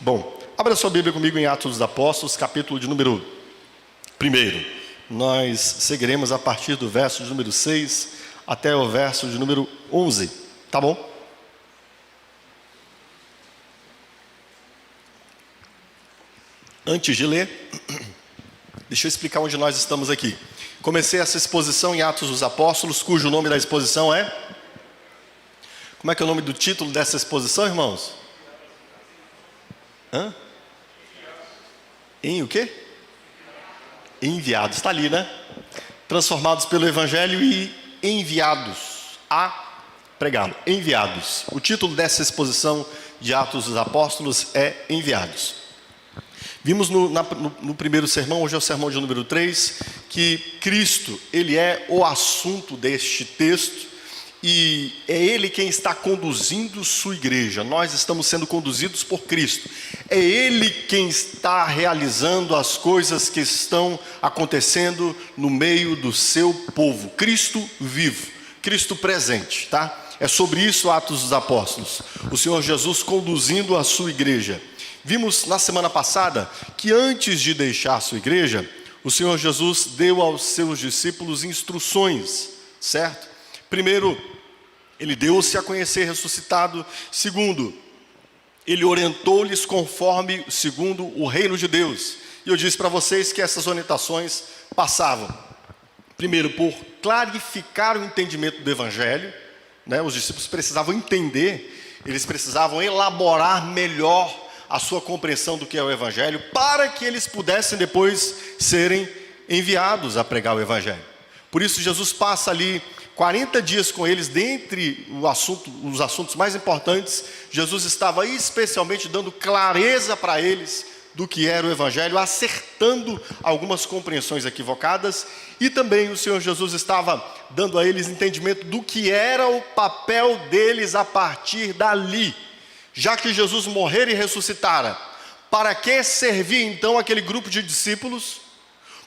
Bom, abra sua Bíblia comigo em Atos dos Apóstolos, capítulo de número 1. Nós seguiremos a partir do verso de número 6 até o verso de número 11, tá bom? Antes de ler, deixa eu explicar onde nós estamos aqui. Comecei essa exposição em Atos dos Apóstolos, cujo nome da exposição é... Como é que é o nome do título dessa exposição, irmãos? Em o quê? Enviados, está ali, né? Transformados pelo Evangelho e enviados a pregá-lo. Enviados. O título dessa exposição de Atos dos Apóstolos é Enviados. Vimos no primeiro sermão, hoje é o sermão de número 3, que Cristo, Ele é o assunto deste texto. E é Ele quem está conduzindo sua igreja. Nós estamos sendo conduzidos por Cristo. É Ele quem está realizando as coisas que estão acontecendo no meio do seu povo. Cristo vivo, Cristo presente, tá? É sobre isso Atos dos Apóstolos. O Senhor Jesus conduzindo a sua igreja. Vimos na semana passada que antes de deixar a sua igreja, o Senhor Jesus deu aos seus discípulos instruções, certo? Primeiro, Ele deu-se a conhecer ressuscitado. Segundo, Ele orientou-lhes segundo o reino de Deus. E eu disse para vocês que essas orientações passavam, primeiro, por clarificar o entendimento do Evangelho, né? Os discípulos precisavam entender, eles precisavam elaborar melhor a sua compreensão do que é o Evangelho, para que eles pudessem depois serem enviados a pregar o Evangelho. Por isso Jesus passa ali 40 dias com eles. Dentre os assuntos mais importantes, Jesus estava especialmente dando clareza para eles do que era o Evangelho, acertando algumas compreensões equivocadas, e também o Senhor Jesus estava dando a eles entendimento do que era o papel deles a partir dali. Já que Jesus morrera e ressuscitara, para que servia então aquele grupo de discípulos?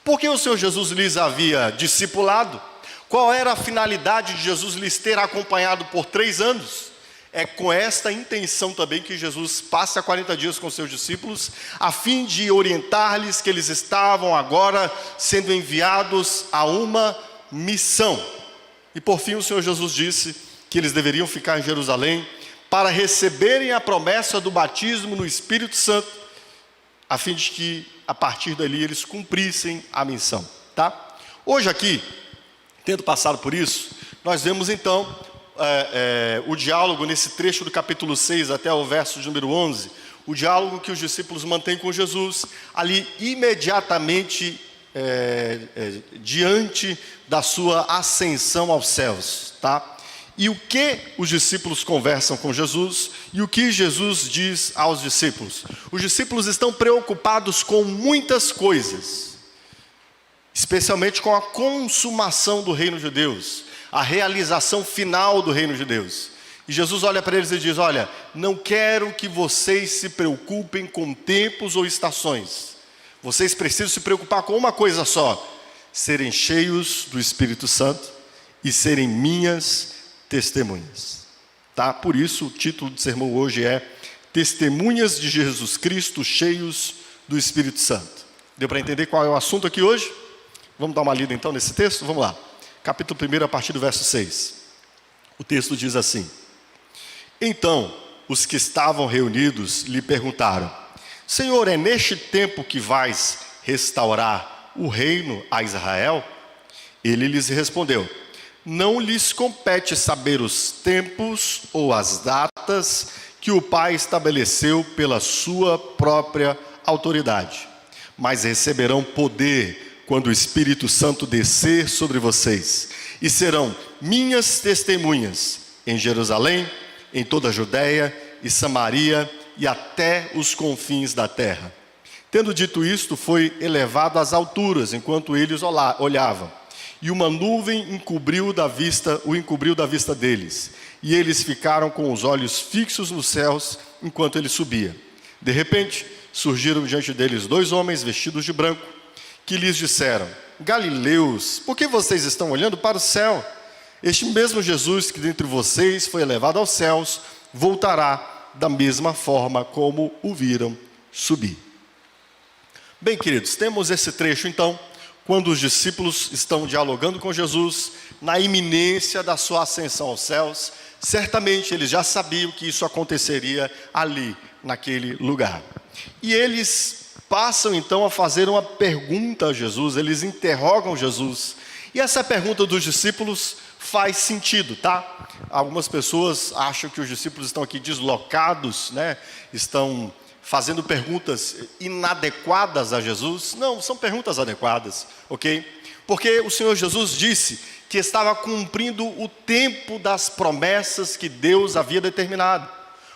Por que o Senhor Jesus lhes havia discipulado? Qual era a finalidade de Jesus lhes ter acompanhado por 3 anos? É com esta intenção também que Jesus passa 40 dias com seus discípulos, a fim de orientar-lhes que eles estavam agora sendo enviados a uma missão. E por fim o Senhor Jesus disse que eles deveriam ficar em Jerusalém para receberem a promessa do batismo no Espírito Santo, a fim de que a partir dali eles cumprissem a missão, tá? Hoje aqui, tendo passado por isso, nós vemos então o diálogo nesse trecho do capítulo 6 até o verso de número 11, o diálogo que os discípulos mantêm com Jesus, ali imediatamente diante da sua ascensão aos céus, tá? E o que os discípulos conversam com Jesus e o que Jesus diz aos discípulos? Os discípulos estão preocupados com muitas coisas, especialmente com a consumação do reino de Deus, a realização final do reino de Deus. E Jesus olha para eles e diz: olha, não quero que vocês se preocupem com tempos ou estações. Vocês precisam se preocupar com uma coisa só: serem cheios do Espírito Santo e serem minhas testemunhas, tá? Por isso o título do sermão hoje é Testemunhas de Jesus Cristo cheios do Espírito Santo. Deu para entender qual é o assunto aqui hoje? Vamos dar uma lida então nesse texto? Vamos lá. Capítulo 1, a partir do verso 6. O texto diz assim: Então os que estavam reunidos lhe perguntaram: Senhor, é neste tempo que vais restaurar o reino a Israel? Ele lhes respondeu: Não lhes compete saber os tempos ou as datas que o Pai estabeleceu pela sua própria autoridade, mas receberão poder quando o Espírito Santo descer sobre vocês, e serão minhas testemunhas em Jerusalém, em toda a Judéia e Samaria e até os confins da terra. Tendo dito isto, foi elevado às alturas enquanto eles olhavam. E uma nuvem o encobriu da vista deles. E eles ficaram com os olhos fixos nos céus enquanto ele subia. De repente, surgiram diante deles 2 homens vestidos de branco, que lhes disseram: Galileus, por que vocês estão olhando para o céu? Este mesmo Jesus que dentre vocês foi elevado aos céus, voltará da mesma forma como o viram subir. Bem, queridos, temos esse trecho então, quando os discípulos estão dialogando com Jesus, na iminência da sua ascensão aos céus. Certamente eles já sabiam que isso aconteceria ali, naquele lugar. E eles passam então a fazer uma pergunta a Jesus, eles interrogam Jesus. E essa pergunta dos discípulos faz sentido, tá? Algumas pessoas acham que os discípulos estão aqui deslocados, né? Estão fazendo perguntas inadequadas a Jesus. Não, são perguntas adequadas, ok? Porque o Senhor Jesus disse que estava cumprindo o tempo das promessas que Deus havia determinado.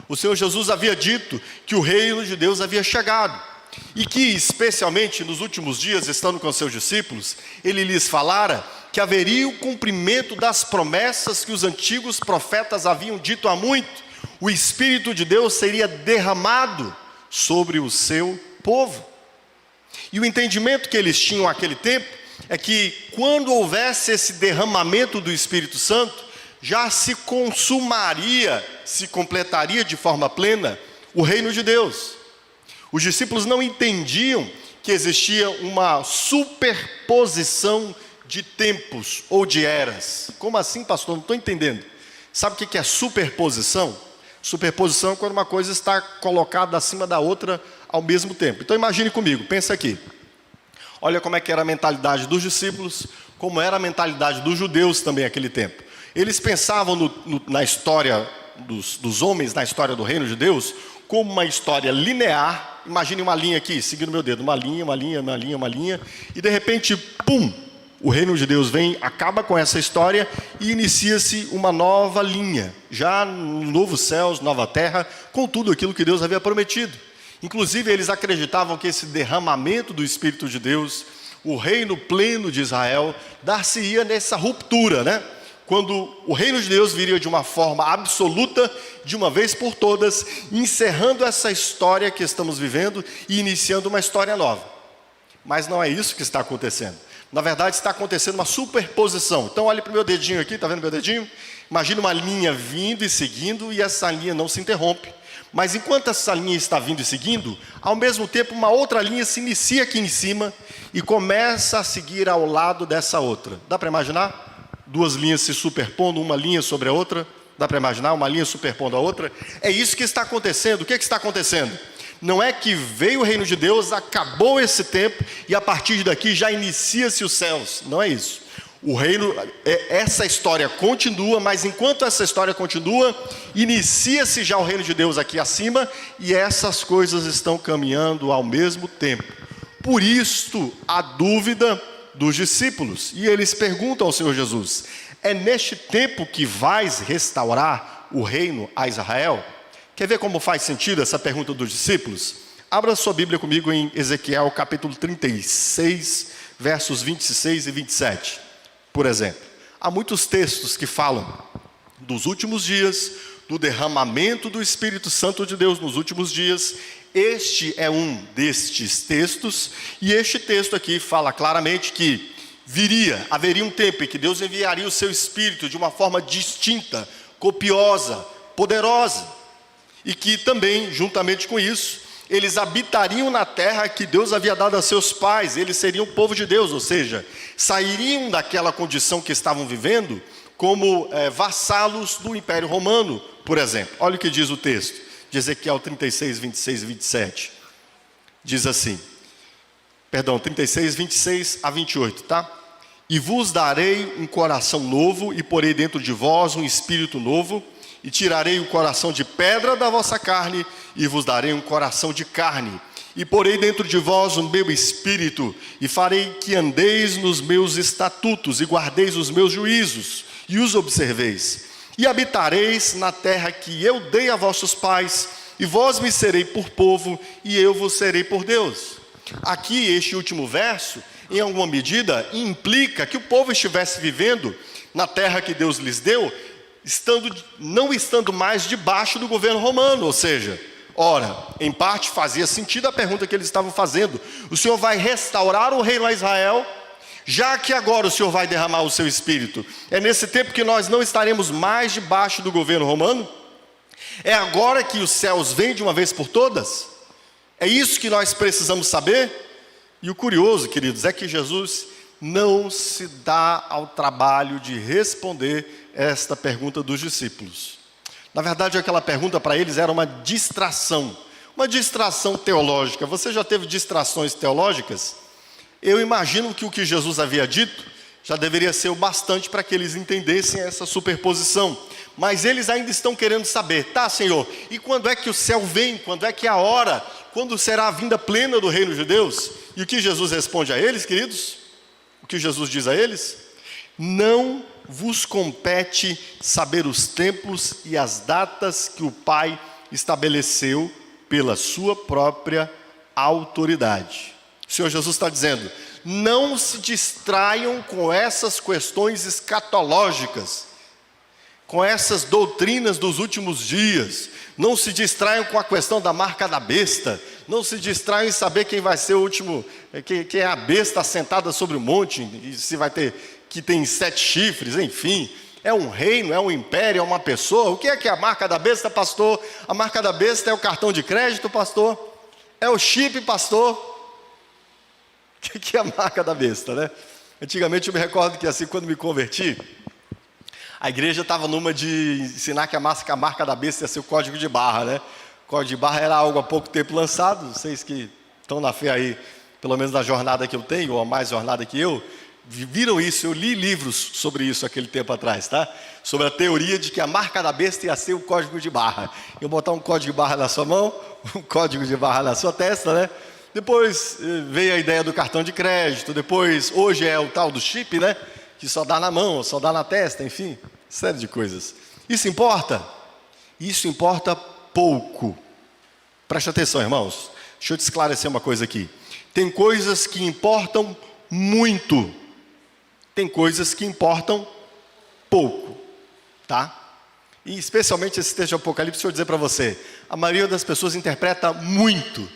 O Senhor Jesus havia dito que o reino de Deus havia chegado. E que, especialmente nos últimos dias, estando com seus discípulos, ele lhes falara que haveria o cumprimento das promessas que os antigos profetas haviam dito há muito. O Espírito de Deus seria derramado sobre o seu povo. E o entendimento que eles tinham naquele tempo é que quando houvesse esse derramamento do Espírito Santo, já se consumaria, se completaria de forma plena o reino de Deus. Os discípulos não entendiam que existia uma superposição de tempos ou de eras. Como assim, pastor? Não estou entendendo. Sabe o que é superposição? Superposição é quando uma coisa está colocada acima da outra ao mesmo tempo. Então imagine comigo, pensa aqui. Olha como é que era a mentalidade dos discípulos, como era a mentalidade dos judeus também naquele tempo. Eles pensavam na história dos homens, na história do reino de Deus, como uma história linear. Imagine uma linha aqui, seguindo meu dedo, uma linha, e de repente, pum, o reino de Deus vem, acaba com essa história e inicia-se uma nova linha, já no novo céus, nova terra, com tudo aquilo que Deus havia prometido. Inclusive, eles acreditavam que esse derramamento do Espírito de Deus, o reino pleno de Israel, dar-se-ia nessa ruptura, né? Quando o reino de Deus viria de uma forma absoluta, de uma vez por todas, encerrando essa história que estamos vivendo e iniciando uma história nova. Mas não é isso que está acontecendo. Na verdade, está acontecendo uma superposição. Então, olhe para o meu dedinho aqui, está vendo meu dedinho? Imagina uma linha vindo e seguindo, e essa linha não se interrompe. Mas enquanto essa linha está vindo e seguindo, ao mesmo tempo uma outra linha se inicia aqui em cima e começa a seguir ao lado dessa outra. Dá para imaginar? Duas linhas se superpondo, uma linha sobre a outra. Dá para imaginar? Uma linha superpondo a outra. É isso que está acontecendo. O que está acontecendo? Não é que veio o reino de Deus, acabou esse tempo e a partir daqui já inicia-se os céus. Não é isso. O reino, essa história continua, mas enquanto essa história continua, inicia-se já o reino de Deus aqui acima e essas coisas estão caminhando ao mesmo tempo. Por isto, a dúvida dos discípulos. E eles perguntam ao Senhor Jesus: é neste tempo que vais restaurar o reino a Israel? Quer ver como faz sentido essa pergunta dos discípulos? Abra sua Bíblia comigo em Ezequiel capítulo 36, versos 26 e 27. Por exemplo, há muitos textos que falam dos últimos dias, do derramamento do Espírito Santo de Deus nos últimos dias. Este é um destes textos, e este texto aqui fala claramente que haveria um tempo em que Deus enviaria o seu Espírito de uma forma distinta, copiosa, poderosa, e que também, juntamente com isso, eles habitariam na terra que Deus havia dado a seus pais, eles seriam o povo de Deus, ou seja, sairiam daquela condição que estavam vivendo como vassalos do Império Romano, por exemplo. Olha o que diz o texto de Ezequiel 36, 26 e 27. Diz assim, 36, 26 a 28, tá? E vos darei um coração novo, e porei dentro de vós um espírito novo, e tirarei o coração de pedra da vossa carne, e vos darei um coração de carne. E porei dentro de vós o meu espírito, e farei que andeis nos meus estatutos, e guardeis os meus juízos, e os observeis. E habitareis na terra que eu dei a vossos pais, e vós me serei por povo, e eu vos serei por Deus. Aqui, este último verso, em alguma medida, implica que o povo estivesse vivendo na terra que Deus lhes deu, não estando mais debaixo do governo romano. Ou seja, ora, em parte fazia sentido a pergunta que eles estavam fazendo. O Senhor vai restaurar o reino a Israel, já que agora o Senhor vai derramar o seu Espírito. É nesse tempo que nós não estaremos mais debaixo do governo romano? É agora que os céus vêm de uma vez por todas? É isso que nós precisamos saber? E o curioso, queridos, é que Jesus não se dá ao trabalho de responder esta pergunta dos discípulos. Na verdade, aquela pergunta para eles era uma distração teológica. Você já teve distrações teológicas? Eu imagino que o que Jesus havia dito já deveria ser o bastante para que eles entendessem essa superposição. Mas eles ainda estão querendo saber, tá, Senhor, e quando é que o céu vem? Quando é que é a hora? Quando será a vinda plena do reino de Deus? E o que Jesus responde a eles, queridos? O que Jesus diz a eles? Não vos compete saber os tempos e as datas que o Pai estabeleceu pela sua própria autoridade. O Senhor Jesus está dizendo, não se distraiam com essas questões escatológicas, com essas doutrinas dos últimos dias, não se distraiam com a questão da marca da besta, não se distraiam em saber quem vai ser o último, quem é a besta sentada sobre o monte, e se vai ter, que tem 7 chifres, enfim, é um reino, é um império, é uma pessoa. O que é a marca da besta, pastor? A marca da besta é o cartão de crédito, pastor? É o chip, pastor? O que é a marca da besta, né? Antigamente eu me recordo que assim, quando me converti, a igreja estava numa de ensinar que a marca da besta ia ser o código de barra, né? O código de barra era algo há pouco tempo lançado, vocês que estão na fé aí, pelo menos na jornada que eu tenho, ou a mais jornada que eu, viram isso, eu li livros sobre isso aquele tempo atrás, tá? Sobre a teoria de que a marca da besta ia ser o código de barra. Eu botar um código de barra na sua mão, um código de barra na sua testa, né? Depois veio a ideia do cartão de crédito, depois, hoje é o tal do chip, né? Que só dá na mão, só dá na testa, enfim, série de coisas. Isso importa? Isso importa pouco. Preste atenção, irmãos. Deixa eu te esclarecer uma coisa aqui. Tem coisas que importam muito. Tem coisas que importam pouco, tá? E especialmente esse texto de Apocalipse, eu vou dizer para você, a maioria das pessoas interpreta muito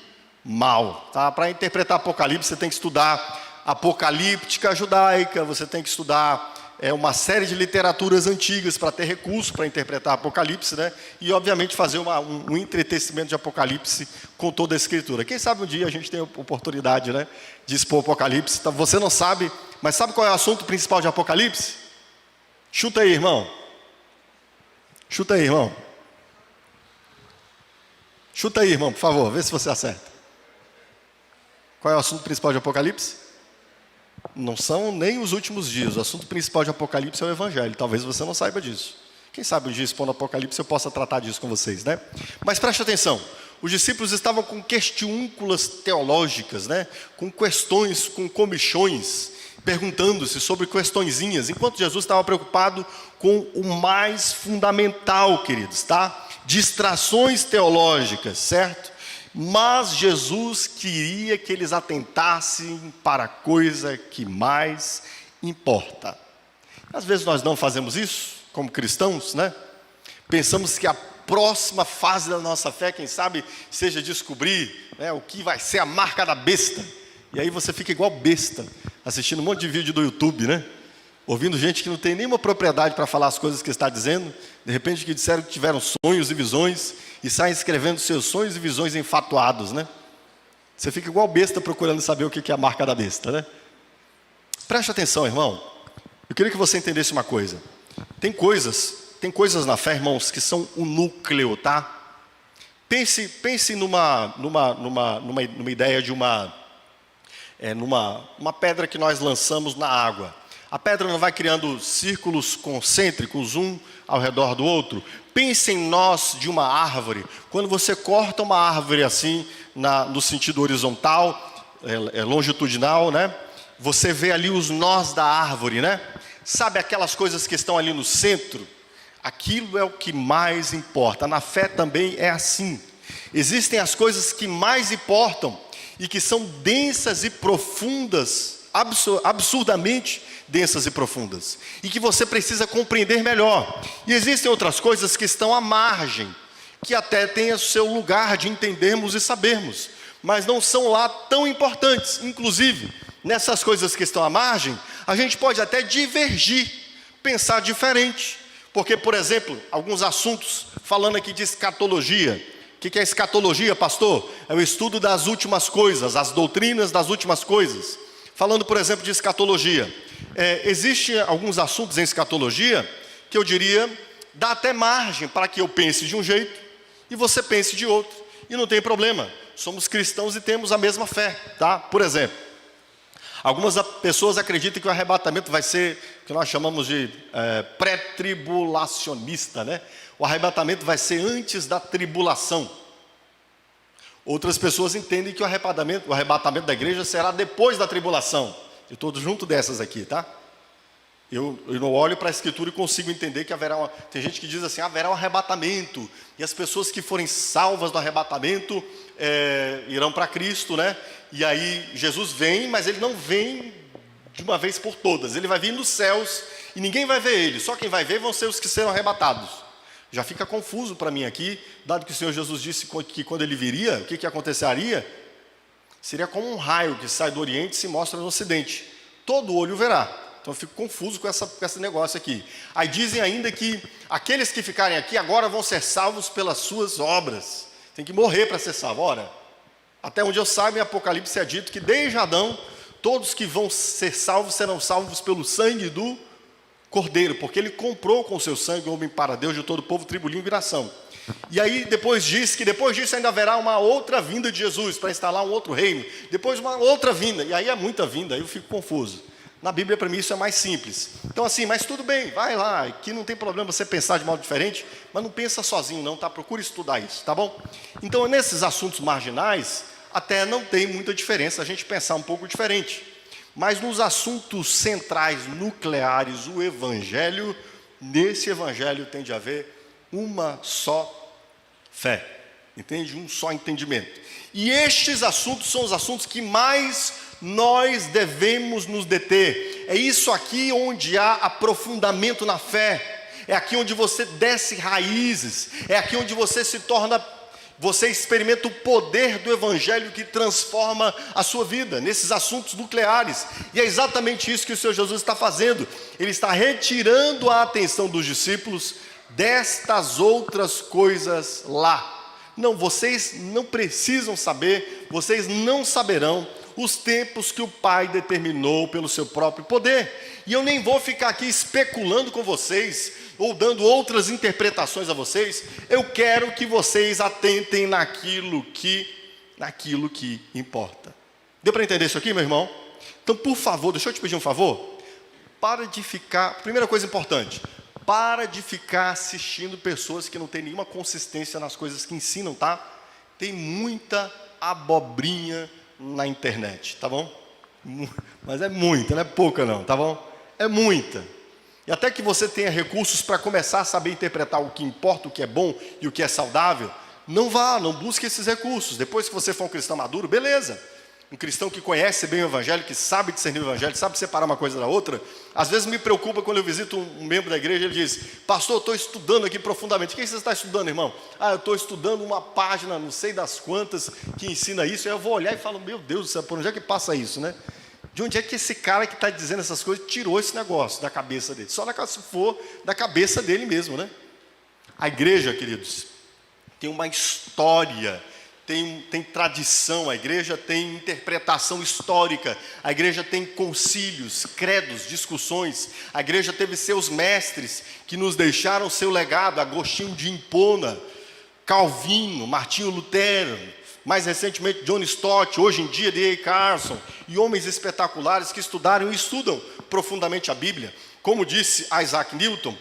mal, tá? Para interpretar Apocalipse, você tem que estudar apocalíptica judaica, você tem que estudar uma série de literaturas antigas para ter recurso para interpretar Apocalipse, né? E obviamente fazer um entretecimento de Apocalipse com toda a escritura. Quem sabe um dia a gente tem a oportunidade, né, de expor Apocalipse. Então, você não sabe, mas sabe qual é o assunto principal de Apocalipse? Chuta aí, irmão. Chuta aí, irmão. Chuta aí, irmão, por favor, vê se você acerta. Qual é o assunto principal de Apocalipse? Não são nem os últimos dias. O assunto principal de Apocalipse é o Evangelho. Talvez você não saiba disso. Quem sabe um dia expondo Apocalipse eu possa tratar disso com vocês, né? Mas preste atenção. Os discípulos estavam com questiúnculas teológicas, né? Com questões, com comichões, perguntando-se sobre questõezinhas, enquanto Jesus estava preocupado com o mais fundamental, queridos, tá? Distrações teológicas, certo? Mas Jesus queria que eles atentassem para a coisa que mais importa. Às vezes nós não fazemos isso, como cristãos, né? Pensamos que a próxima fase da nossa fé, quem sabe, seja descobrir, né, o que vai ser a marca da besta. E aí você fica igual besta, assistindo um monte de vídeo do YouTube, né? Ouvindo gente que não tem nenhuma propriedade para falar as coisas que está dizendo, de repente que disseram que tiveram sonhos e visões, e saem escrevendo seus sonhos e visões enfatuados, né? Você fica igual besta procurando saber o que é a marca da besta, né? Preste atenção, irmão. Eu queria que você entendesse uma coisa. Tem coisas na fé, irmãos, que são o núcleo, tá? Pense numa ideia de uma pedra que nós lançamos na água. A pedra não vai criando círculos concêntricos, um ao redor do outro. Pense em nós de uma árvore. Quando você corta uma árvore assim, no sentido horizontal, longitudinal, né? Você vê ali os nós da árvore, né? Sabe aquelas coisas que estão ali no centro? Aquilo é o que mais importa. Na fé também é assim. Existem as coisas que mais importam e que são densas e profundas, absurdamente densas e profundas, e que você precisa compreender melhor. E existem outras coisas que estão à margem, que até têm o seu lugar de entendermos e sabermos, mas não são lá tão importantes. Inclusive, nessas coisas que estão à margem, a gente pode até divergir, pensar diferente. Porque, por exemplo, alguns assuntos, falando aqui de escatologia, que é escatologia, pastor? É o estudo das últimas coisas, as doutrinas das últimas coisas. Falando, por exemplo, de escatologia. Existem alguns assuntos em escatologia que eu diria, dá até margem para que eu pense de um jeito e você pense de outro. E não tem problema. Somos cristãos e temos a mesma fé, tá? Por exemplo, algumas pessoas acreditam que o arrebatamento vai ser o que nós chamamos de pré-tribulacionista, né? O arrebatamento vai ser antes da tribulação. Outras pessoas entendem que o arrebatamento da igreja será depois da tribulação. Eu estou junto dessas aqui, tá? Eu não olho para a Escritura e consigo entender que haverá tem gente que diz assim, haverá um arrebatamento, e as pessoas que forem salvas do arrebatamento irão para Cristo, né? E aí Jesus vem, mas ele não vem de uma vez por todas, ele vai vir nos céus e ninguém vai ver ele, só quem vai ver vão ser os que serão arrebatados. Já fica confuso para mim aqui, dado que o Senhor Jesus disse que quando ele viria, o que aconteceria? Seria como um raio que sai do Oriente e se mostra no Ocidente, todo olho verá. Então eu fico confuso com esse negócio aqui. Aí dizem ainda que aqueles que ficarem aqui agora vão ser salvos pelas suas obras. Tem que morrer para ser salvo. Ora, até onde eu saiba, em Apocalipse é dito que desde Adão, todos que vão ser salvos serão salvos pelo sangue do Cordeiro, porque ele comprou com o seu sangue o homem para Deus de todo o povo, tribo, língua e nação. E aí depois diz que depois disso ainda haverá uma outra vinda de Jesus para instalar um outro reino. Depois uma outra vinda. E aí é muita vinda, aí eu fico confuso. Na Bíblia, para mim, isso é mais simples. Então, assim, mas tudo bem, vai lá, aqui não tem problema você pensar de modo diferente, mas não pensa sozinho não, tá? Procure estudar isso, tá bom? Então, nesses assuntos marginais, até não tem muita diferença a gente pensar um pouco diferente. Mas nos assuntos centrais, nucleares, o Evangelho, nesse Evangelho tem de haver uma só fé, entende? Um só entendimento. E estes assuntos são os assuntos que mais nós devemos nos deter. É isso aqui onde há aprofundamento na fé. É aqui onde você desce raízes. É aqui onde você você experimenta o poder do Evangelho que transforma a sua vida, nesses assuntos nucleares. E é exatamente isso que o Senhor Jesus está fazendo. Ele está retirando a atenção dos discípulos destas outras coisas lá. Não, vocês não precisam saber, vocês não saberão os tempos que o Pai determinou pelo seu próprio poder. E eu nem vou ficar aqui especulando com vocês, ou dando outras interpretações a vocês. Eu quero que vocês atentem naquilo que importa. Deu para entender isso aqui, meu irmão? Então, por favor, deixa eu te pedir um favor. Para de ficar, primeira coisa importante, para de ficar assistindo pessoas que não têm nenhuma consistência nas coisas que ensinam, tá? Tem muita abobrinha na internet, tá bom? Mas é muita, não é pouca não, tá bom? É muita. E até que você tenha recursos para começar a saber interpretar o que importa, o que é bom e o que é saudável, não busque esses recursos. Depois que você for um cristão maduro, beleza. Um cristão que conhece bem o Evangelho, que sabe discernir o Evangelho, sabe separar uma coisa da outra. Às vezes me preocupa quando eu visito um membro da igreja, ele diz, pastor, eu estou estudando aqui profundamente. O que você está estudando, irmão? Eu estou estudando uma página, não sei das quantas, que ensina isso. Aí eu vou olhar e falo, meu Deus do céu, por onde é que passa isso, né? De onde é que esse cara que está dizendo essas coisas tirou esse negócio da cabeça dele? Só se for da cabeça dele mesmo, né? A igreja, queridos, tem uma história, tem tradição, a igreja tem interpretação histórica, a igreja tem concílios, credos, discussões, a igreja teve seus mestres que nos deixaram seu legado, Agostinho de Hipona, Calvino, Martinho Lutero, mais recentemente John Stott, hoje em dia D.A. Carson, e homens espetaculares que estudaram e estudam profundamente a Bíblia. Como disse Isaac Newton,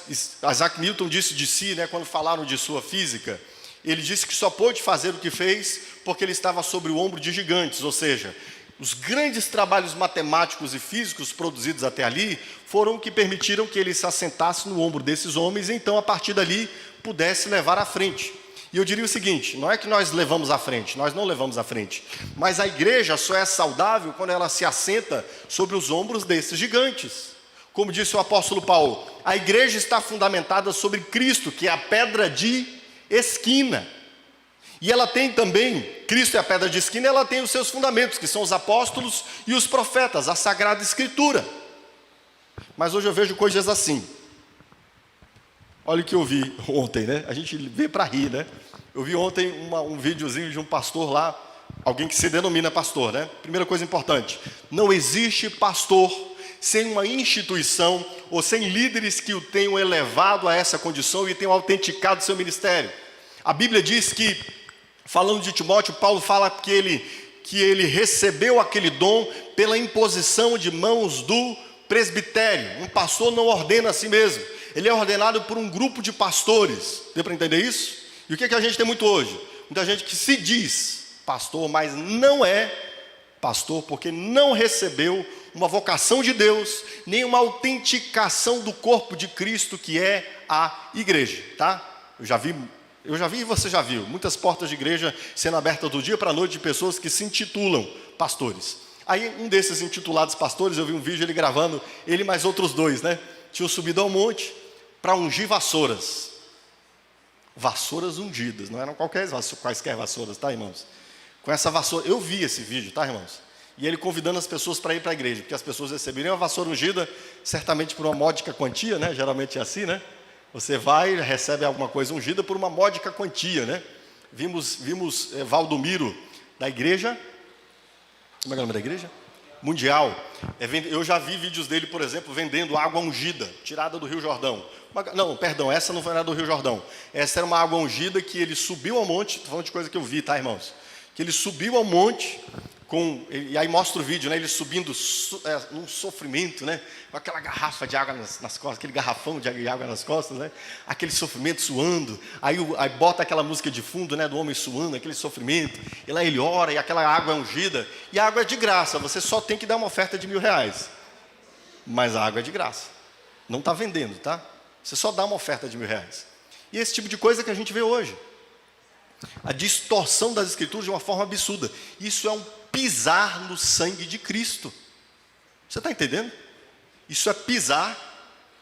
Isaac Newton disse de si, né, quando falaram de sua física, ele disse que só pôde fazer o que fez porque ele estava sobre o ombro de gigantes, ou seja, os grandes trabalhos matemáticos e físicos produzidos até ali foram o que permitiram que ele se assentasse no ombro desses homens e então a partir dali pudesse levar à frente. E eu diria o seguinte, não é que nós levamos à frente, nós não levamos à frente, mas a igreja só é saudável quando ela se assenta sobre os ombros desses gigantes. Como disse o apóstolo Paulo, a igreja está fundamentada sobre Cristo, que é a pedra de esquina. E ela tem também, Cristo é a pedra de esquina, ela tem os seus fundamentos, que são os apóstolos e os profetas, a Sagrada Escritura. Mas hoje eu vejo coisas assim. Olha o que eu vi ontem, né? A gente vê para rir, né? Eu vi ontem um videozinho de um pastor lá, alguém que se denomina pastor, né? Primeira coisa importante, não existe pastor sem uma instituição ou sem líderes que o tenham elevado a essa condição e tenham autenticado seu ministério. A Bíblia diz que, falando de Timóteo, Paulo fala que ele recebeu aquele dom pela imposição de mãos do presbitério. Um pastor não ordena a si mesmo, ele é ordenado por um grupo de pastores. Deu para entender isso? E o que a gente tem muito hoje? Muita gente que se diz pastor, mas não é pastor, porque não recebeu uma vocação de Deus, nem uma autenticação do corpo de Cristo, que é a igreja, tá? Eu já vi e você já viu, muitas portas de igreja sendo abertas do dia para a noite de pessoas que se intitulam pastores. Aí um desses intitulados pastores, eu vi um vídeo ele gravando, ele e mais outros dois, né? Tinham subido ao monte para ungir vassouras. Vassouras ungidas, não eram quaisquer vassouras, tá, irmãos? Com essa vassoura, eu vi esse vídeo, tá, irmãos? E ele convidando as pessoas para ir para a igreja, porque as pessoas receberiam a vassoura ungida, certamente por uma módica quantia, né? Geralmente é assim, né? Você vai e recebe alguma coisa ungida por uma módica quantia, né? Vimos Valdomiro, da igreja, como é o nome da igreja? Mundial. Eu já vi vídeos dele, por exemplo, vendendo água ungida, tirada do Rio Jordão. Não, perdão, essa não foi nada do Rio Jordão. Essa era uma água ungida que ele subiu ao monte, estou falando de coisa que eu vi, tá, irmãos? Que ele subiu ao monte, e aí mostra o vídeo, né? Ele subindo num sofrimento, né? Com aquela garrafa de água nas costas, aquele garrafão de água nas costas, né? Aquele sofrimento suando, aí bota aquela música de fundo, né? Do homem suando, aquele sofrimento, e lá ele ora, e aquela água é ungida, e a água é de graça, você só tem que dar uma oferta de R$1.000, mas a água é de graça, não está vendendo, tá? Você só dá uma oferta de R$1.000, e esse tipo de coisa que a gente vê hoje, a distorção das escrituras de uma forma absurda. Isso é um pisar no sangue de Cristo. Você está entendendo? Isso é pisar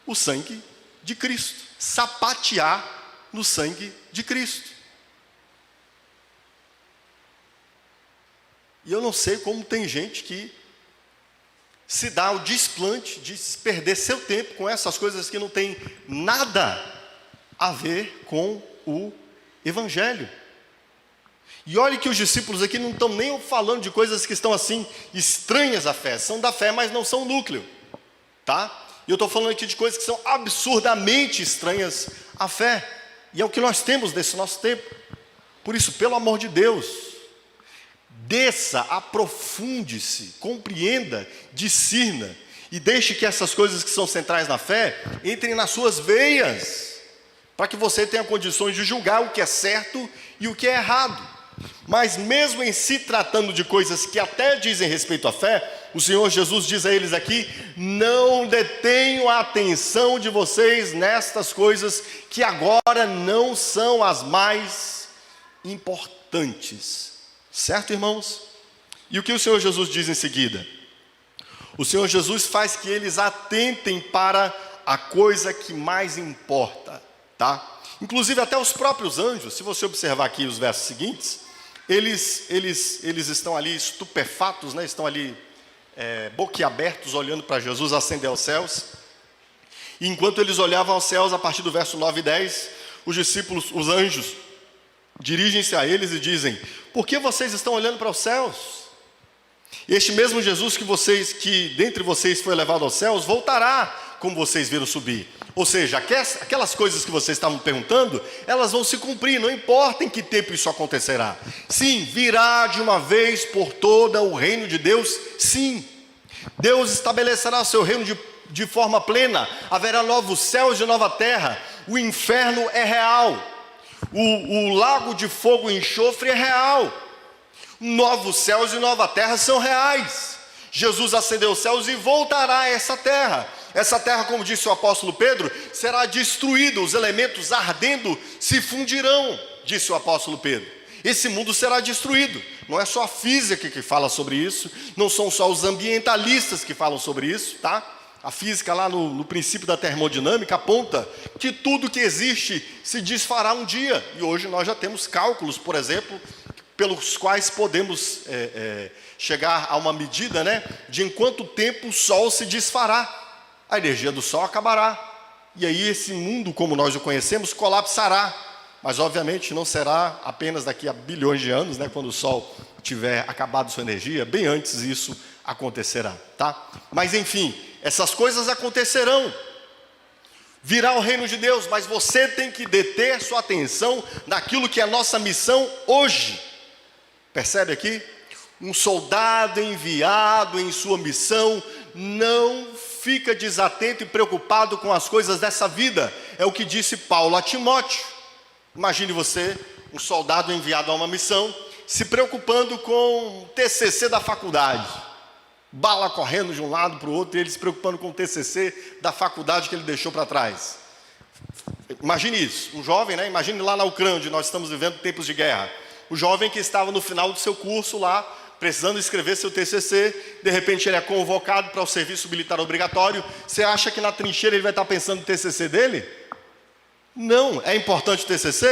o sangue de Cristo, sapatear no sangue de Cristo. E eu não sei como tem gente que se dá o desplante de perder seu tempo com essas coisas que não tem nada a ver com o Evangelho. E olhe que os discípulos aqui não estão nem falando de coisas que estão assim estranhas à fé, são da fé, mas não são o núcleo, tá? E eu estou falando aqui de coisas que são absurdamente estranhas à fé, e é o que nós temos nesse nosso tempo. Por isso, pelo amor de Deus, desça, aprofunde-se, compreenda, discirna, e deixe que essas coisas que são centrais na fé entrem nas suas veias, para que você tenha condições de julgar o que é certo e o que é errado. Mas mesmo em se tratando de coisas que até dizem respeito à fé, o Senhor Jesus diz a eles aqui: não detenham a atenção de vocês nestas coisas que agora não são as mais importantes. Certo, irmãos? E o que o Senhor Jesus diz em seguida? O Senhor Jesus faz que eles atentem para a coisa que mais importa, tá? Inclusive até os próprios anjos, se você observar aqui os versos seguintes, eles estão ali estupefatos, né? Estão ali boquiabertos, olhando para Jesus ascender aos céus. E enquanto eles olhavam aos céus, a partir do verso 9 e 10, os discípulos, os anjos, dirigem-se a eles e dizem: por que vocês estão olhando para os céus? Este mesmo Jesus que dentre vocês foi levado aos céus, voltará como vocês viram subir. Ou seja, aquelas coisas que vocês estavam perguntando, elas vão se cumprir, não importa em que tempo isso acontecerá. Sim, virá de uma vez por toda o reino de Deus, sim. Deus estabelecerá o seu reino de forma plena, haverá novos céus e nova terra. O inferno é real, o lago de fogo e enxofre é real. Novos céus e nova terra são reais. Jesus ascendeu aos céus e voltará a essa terra. Essa terra, como disse o apóstolo Pedro, será destruída, os elementos ardendo se fundirão, disse o apóstolo Pedro. Esse mundo será destruído. Não é só a física que fala sobre isso, não são só os ambientalistas que falam sobre isso, tá? A física lá no princípio da termodinâmica aponta que tudo que existe se desfará um dia. E hoje nós já temos cálculos, por exemplo, pelos quais podemos chegar a uma medida, né, de em quanto tempo o Sol se desfará. A energia do Sol acabará. E aí esse mundo, como nós o conhecemos, colapsará. Mas obviamente não será apenas daqui a bilhões de anos, né, quando o Sol tiver acabado sua energia, bem antes isso acontecerá, tá? Mas enfim, essas coisas acontecerão. Virá o reino de Deus, mas você tem que deter sua atenção naquilo que é a nossa missão hoje. Percebe aqui? Um soldado enviado em sua missão não fica desatento e preocupado com as coisas dessa vida. É o que disse Paulo a Timóteo. Imagine você, um soldado enviado a uma missão, se preocupando com o TCC da faculdade. Bala correndo de um lado para o outro, e ele se preocupando com o TCC da faculdade que ele deixou para trás. Imagine isso, um jovem, né? Imagine lá na Ucrânia, onde nós estamos vivendo tempos de guerra. O jovem que estava no final do seu curso lá, precisando escrever seu TCC, de repente ele é convocado para o serviço militar obrigatório. Você acha que na trincheira ele vai estar pensando no TCC dele? Não. É importante o TCC?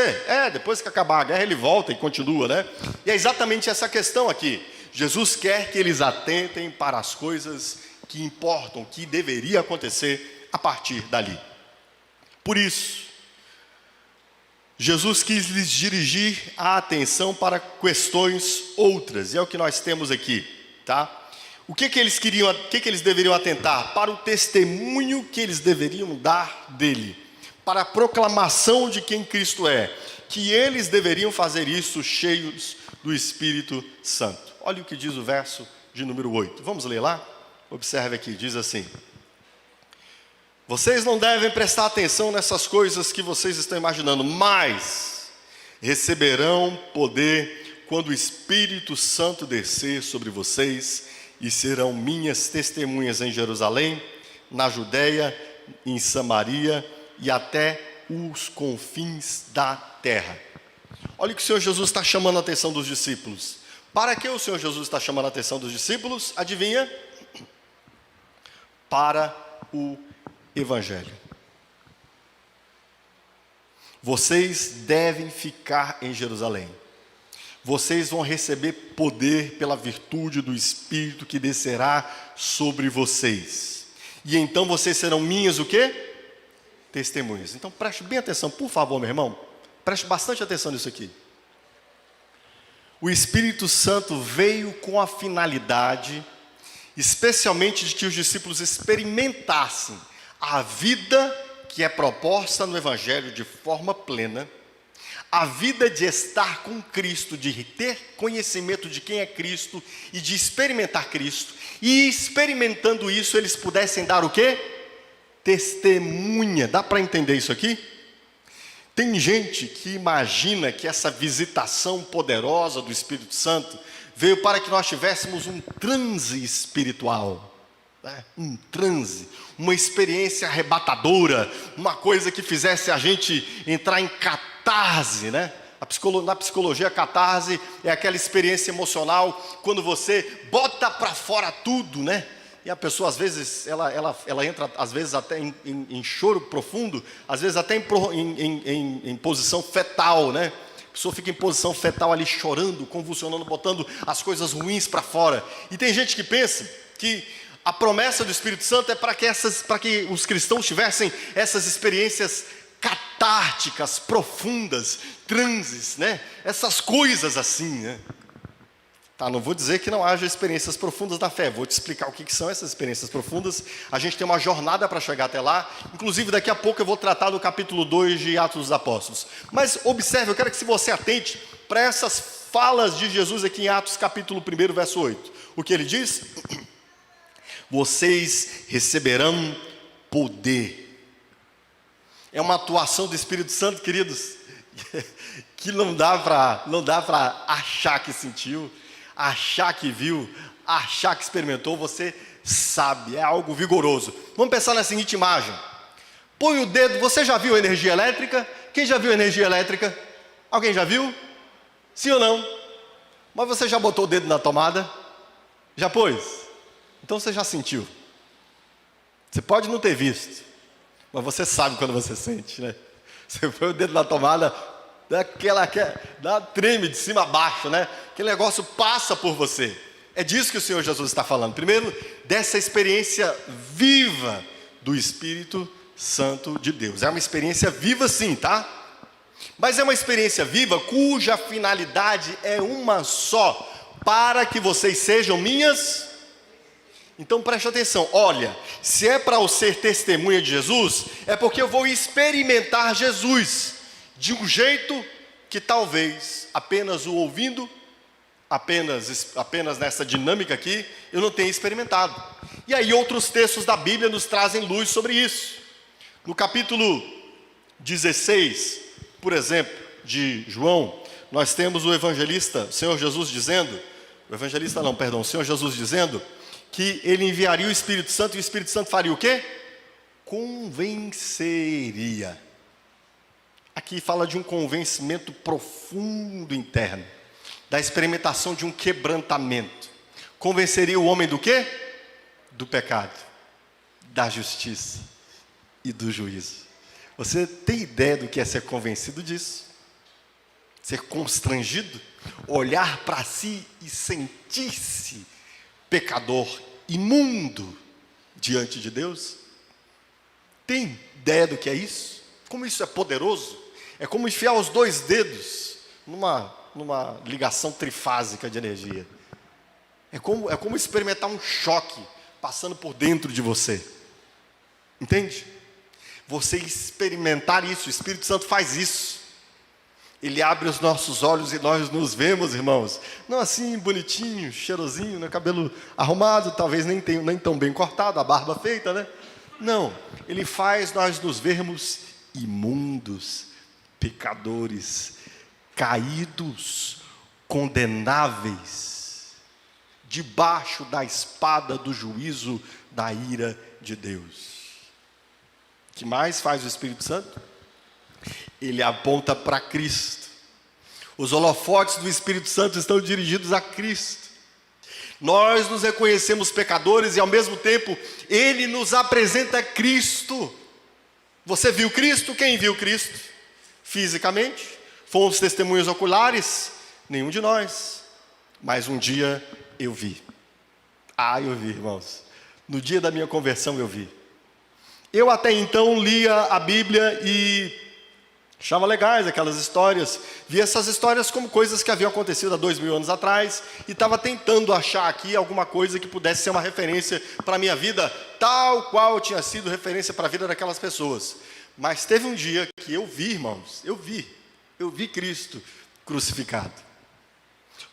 Depois que acabar a guerra ele volta e continua, né? E é exatamente essa questão aqui. Jesus quer que eles atentem para as coisas que importam, que deveria acontecer a partir dali. Por isso, Jesus quis lhes dirigir a atenção para questões outras, e é o que nós temos aqui, tá? O que eles deveriam atentar? Para o testemunho que eles deveriam dar dele, para a proclamação de quem Cristo é, que eles deveriam fazer isso cheios do Espírito Santo. Olha o que diz o verso de número 8. Vamos ler lá? Observe aqui, diz assim: vocês não devem prestar atenção nessas coisas que vocês estão imaginando, mas receberão poder quando o Espírito Santo descer sobre vocês, e serão minhas testemunhas em Jerusalém, na Judeia, em Samaria e até os confins da terra. Olha o que o Senhor Jesus está chamando a atenção dos discípulos. Para que o Senhor Jesus está chamando a atenção dos discípulos? Adivinha? Para o Evangelho. Vocês devem ficar em Jerusalém. Vocês vão receber poder pela virtude do Espírito que descerá sobre vocês. E então vocês serão minhas o quê? Testemunhas. Então preste bem atenção, por favor, meu irmão. Preste bastante atenção nisso aqui. O Espírito Santo veio com a finalidade, especialmente de que os discípulos experimentassem a vida que é proposta no Evangelho de forma plena, a vida de estar com Cristo, de ter conhecimento de quem é Cristo e de experimentar Cristo, e experimentando isso eles pudessem dar o quê? Testemunha. Dá para entender isso aqui? Tem gente que imagina que essa visitação poderosa do Espírito Santo veio para que nós tivéssemos um transe espiritual, né? Um transe, uma experiência arrebatadora, uma coisa que fizesse a gente entrar em catarse, né? Na psicologia, catarse é aquela experiência emocional quando você bota para fora tudo, né? E a pessoa, às vezes, ela entra, às vezes, até em choro profundo, às vezes até em posição fetal, né? A pessoa fica em posição fetal ali, chorando, convulsionando, botando as coisas ruins para fora. E tem gente que pensa que a promessa do Espírito Santo é para que os cristãos tivessem essas experiências catárticas, profundas, transes, né? Essas coisas assim, né? Tá, não vou dizer que não haja experiências profundas da fé, vou te explicar o que são essas experiências profundas. A gente tem uma jornada para chegar até lá, inclusive daqui a pouco eu vou tratar do capítulo 2 de Atos dos Apóstolos. Mas observe, eu quero que você atente para essas falas de Jesus aqui em Atos capítulo 1, verso 8. O que ele diz? Vocês receberão poder. É uma atuação do Espírito Santo, queridos, que não dá para achar que sentiu, achar que viu, achar que experimentou. Você sabe, é algo vigoroso. Vamos pensar na seguinte imagem. Põe o dedo, você já viu energia elétrica? Quem já viu energia elétrica? Alguém já viu? Sim ou não? Mas você já botou o dedo na tomada? Já pôs? Então você já sentiu. Você pode não ter visto, mas você sabe quando você sente, né? Você põe o dedo na tomada, dá treme de cima a baixo, né? Aquele negócio passa por você. É disso que o Senhor Jesus está falando. Primeiro, dessa experiência viva do Espírito Santo de Deus. É uma experiência viva sim, tá? Mas é uma experiência viva cuja finalidade é uma só: para que vocês sejam minhas. Então preste atenção, olha, se é para eu ser testemunha de Jesus, é porque eu vou experimentar Jesus de um jeito que talvez apenas o ouvindo, apenas nessa dinâmica aqui, eu não tenha experimentado. E aí outros textos da Bíblia nos trazem luz sobre isso. No capítulo 16, por exemplo, de João, nós temos o evangelista, o Senhor Jesus dizendo, o Senhor Jesus dizendo que ele enviaria o Espírito Santo, e o Espírito Santo faria o quê? Convenceria. Aqui fala de um convencimento profundo interno, da experimentação de um quebrantamento. Convenceria o homem do quê? Do pecado, da justiça e do juízo. Você tem ideia do que é ser convencido disso? Ser constrangido? Olhar para si e sentir-se pecador, imundo diante de Deus? Tem ideia do que é isso? Como isso é poderoso? É como enfiar os dois dedos numa ligação trifásica de energia. É como experimentar um choque passando por dentro de você. Entende? Você experimentar isso, o Espírito Santo faz isso. Ele abre os nossos olhos e nós nos vemos, irmãos, não assim bonitinho, cheirosinho, né? Cabelo arrumado, talvez nem tão bem cortado, a barba feita, né? Não, ele faz nós nos vermos imundos, pecadores, caídos, condenáveis, debaixo da espada do juízo, da ira de Deus. O que mais faz o Espírito Santo? Ele aponta para Cristo. Os holofotes do Espírito Santo estão dirigidos a Cristo. Nós nos reconhecemos pecadores e ao mesmo tempo Ele nos apresenta Cristo. Você viu Cristo? Quem viu Cristo? Fisicamente? Fomos testemunhas oculares? Nenhum de nós. Mas um dia eu vi. Eu vi, irmãos. No dia da minha conversão eu vi. Eu até então lia a Bíblia e achava legais aquelas histórias, via essas histórias como coisas que haviam acontecido há 2000 anos atrás, e estava tentando achar aqui alguma coisa que pudesse ser uma referência para a minha vida, tal qual tinha sido referência para a vida daquelas pessoas. Mas teve um dia que eu vi, irmãos, eu vi Cristo crucificado.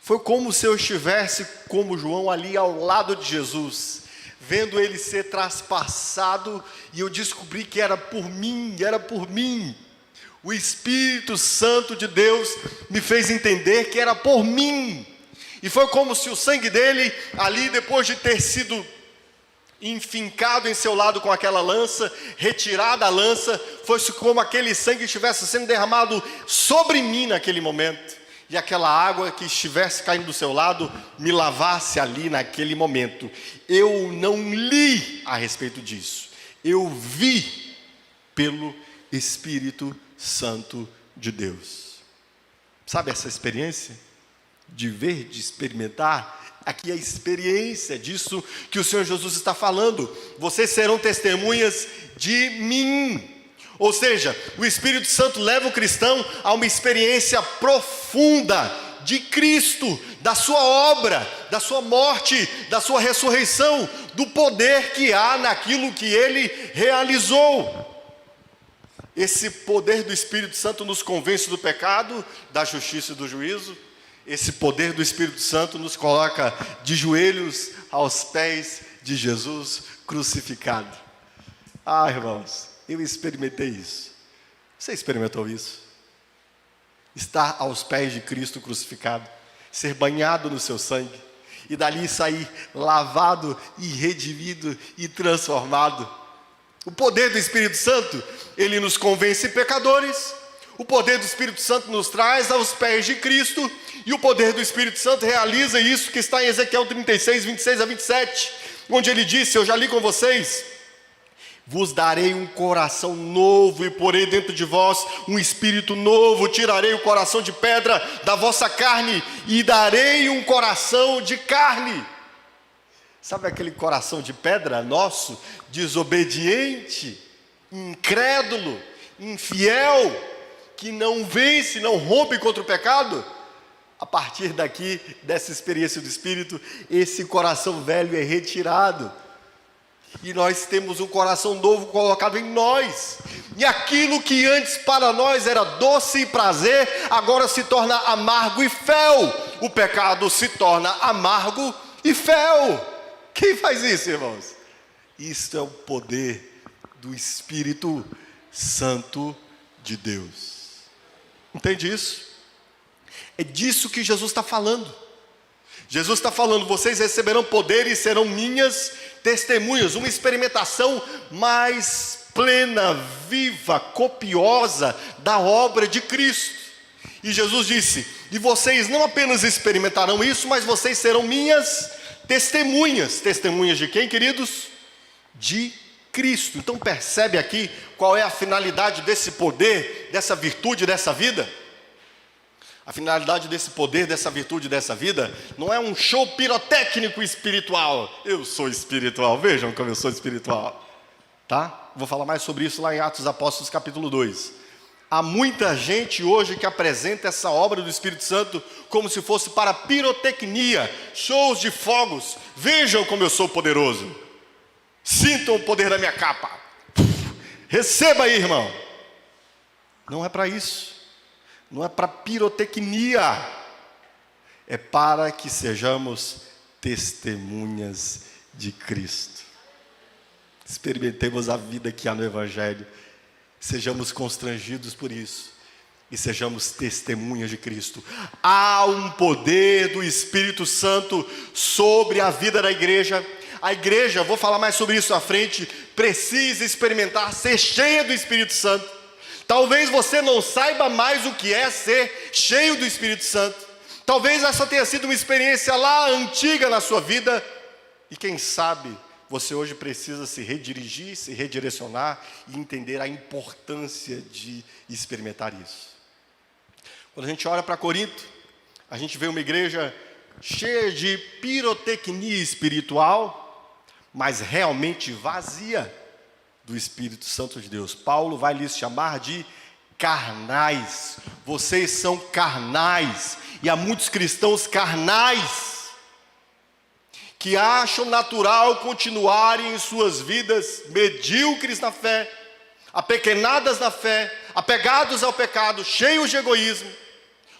Foi como se eu estivesse, como João, ali ao lado de Jesus, vendo ele ser traspassado, e eu descobri que era por mim. O Espírito Santo de Deus me fez entender que era por mim. E foi como se o sangue dele, ali depois de ter sido enfincado em seu lado com aquela lança, retirada a lança, fosse como aquele sangue estivesse sendo derramado sobre mim naquele momento. E aquela água que estivesse caindo do seu lado, me lavasse ali naquele momento. Eu não li a respeito disso. Eu vi pelo Espírito Santo de Deus. Sabe essa experiência? De ver, de experimentar? Aqui é a experiência disso que o Senhor Jesus está falando. Vocês serão testemunhas de mim. Ou seja, o Espírito Santo leva o cristão a uma experiência profunda de Cristo, da sua obra, da sua morte, da sua ressurreição, do poder que há naquilo que Ele realizou. Esse poder do Espírito Santo nos convence do pecado, da justiça e do juízo. Esse poder do Espírito Santo nos coloca de joelhos aos pés de Jesus crucificado. Irmãos, eu experimentei isso. Você experimentou isso? Estar aos pés de Cristo crucificado, ser banhado no seu sangue, e dali sair lavado e redimido e transformado. O poder do Espírito Santo, ele nos convence pecadores. O poder do Espírito Santo nos traz aos pés de Cristo. E o poder do Espírito Santo realiza isso que está em Ezequiel 36, 26 a 27, onde ele disse, eu já li com vocês: vos darei um coração novo e porei dentro de vós um espírito novo. Tirarei o coração de pedra da vossa carne e darei um coração de carne. Sabe aquele coração de pedra nosso, desobediente, incrédulo, infiel, que não vence, não rompe contra o pecado, a partir daqui, dessa experiência do Espírito, esse coração velho é retirado. E nós temos um coração novo colocado em nós. E aquilo que antes para nós era doce e prazer, agora se torna amargo e fel. O pecado se torna amargo e fel. Quem faz isso, irmãos? Isto é o poder do Espírito Santo de Deus. Entende isso? É disso que Jesus está falando. Jesus está falando, vocês receberão poder e serão minhas testemunhas. Uma experimentação mais plena, viva, copiosa da obra de Cristo. E Jesus disse, e vocês não apenas experimentarão isso, mas vocês serão minhas testemunhas. Testemunhas de quem, queridos? De Cristo. Então percebe aqui qual é a finalidade desse poder, dessa virtude, dessa vida? A finalidade desse poder, dessa virtude, dessa vida, não é um show pirotécnico espiritual. Eu sou espiritual, vejam como eu sou espiritual. Tá? Vou falar mais sobre isso lá em Atos dos Apóstolos, capítulo 2. Há muita gente hoje que apresenta essa obra do Espírito Santo como se fosse para pirotecnia, shows de fogos. Vejam como eu sou poderoso. Sintam o poder da minha capa. Receba aí, irmão. Não é para isso. Não é para pirotecnia, é para que sejamos testemunhas de Cristo. Experimentemos a vida que há no Evangelho, sejamos constrangidos por isso e sejamos testemunhas de Cristo. Há um poder do Espírito Santo sobre a vida da igreja. A igreja, vou falar mais sobre isso à frente, precisa experimentar ser cheia do Espírito Santo. Talvez você não saiba mais o que é ser cheio do Espírito Santo. Talvez essa tenha sido uma experiência lá antiga na sua vida. E quem sabe você hoje precisa se redirigir, se redirecionar e entender a importância de experimentar isso. Quando a gente olha para Corinto, a gente vê uma igreja cheia de pirotecnia espiritual, mas realmente vazia do Espírito Santo de Deus. Paulo vai lhes chamar de carnais. Vocês são carnais. E há muitos cristãos carnais que acham natural continuarem em suas vidas medíocres na fé, apequenadas na fé, apegados ao pecado, cheios de egoísmo,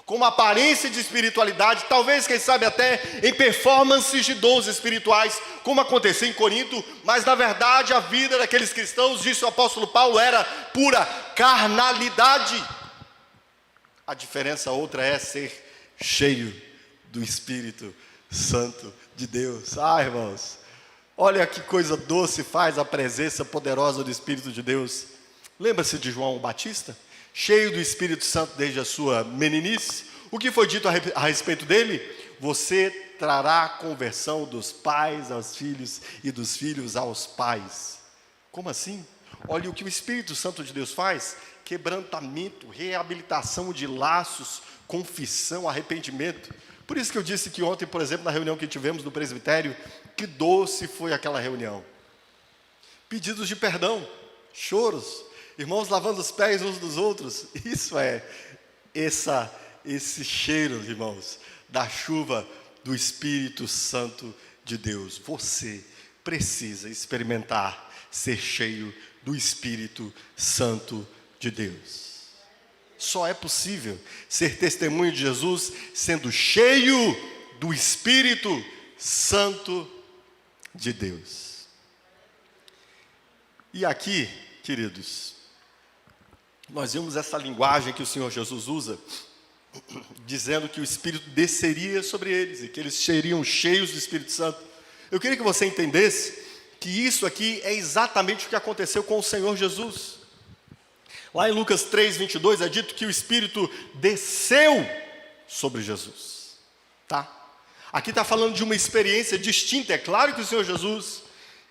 com uma aparência de espiritualidade, talvez, quem sabe, até em performances de dons espirituais, como aconteceu em Corinto, mas na verdade a vida daqueles cristãos, disse o apóstolo Paulo, era pura carnalidade. A diferença outra é ser cheio do Espírito Santo de Deus. Irmãos, olha que coisa doce faz a presença poderosa do Espírito de Deus. Lembra-se de João Batista? Cheio do Espírito Santo desde a sua meninice. O que foi dito a respeito dele? Você trará conversão dos pais aos filhos e dos filhos aos pais. Como assim? Olha o que o Espírito Santo de Deus faz: quebrantamento, reabilitação de laços, confissão, arrependimento. Por isso que eu disse que ontem, por exemplo, na reunião que tivemos no presbitério, que doce foi aquela reunião. Pedidos de perdão, choros, irmãos lavando os pés uns dos outros. Isso é esse cheiro, irmãos, da chuva do Espírito Santo de Deus. Você precisa experimentar ser cheio do Espírito Santo de Deus. Só é possível ser testemunho de Jesus sendo cheio do Espírito Santo de Deus. E aqui, queridos, nós vimos essa linguagem que o Senhor Jesus usa, dizendo que o Espírito desceria sobre eles e que eles seriam cheios do Espírito Santo. Eu queria que você entendesse que isso aqui é exatamente o que aconteceu com o Senhor Jesus. Lá em Lucas 3:22 é dito que o Espírito desceu sobre Jesus. Tá? Aqui está falando de uma experiência distinta. É claro que o Senhor Jesus,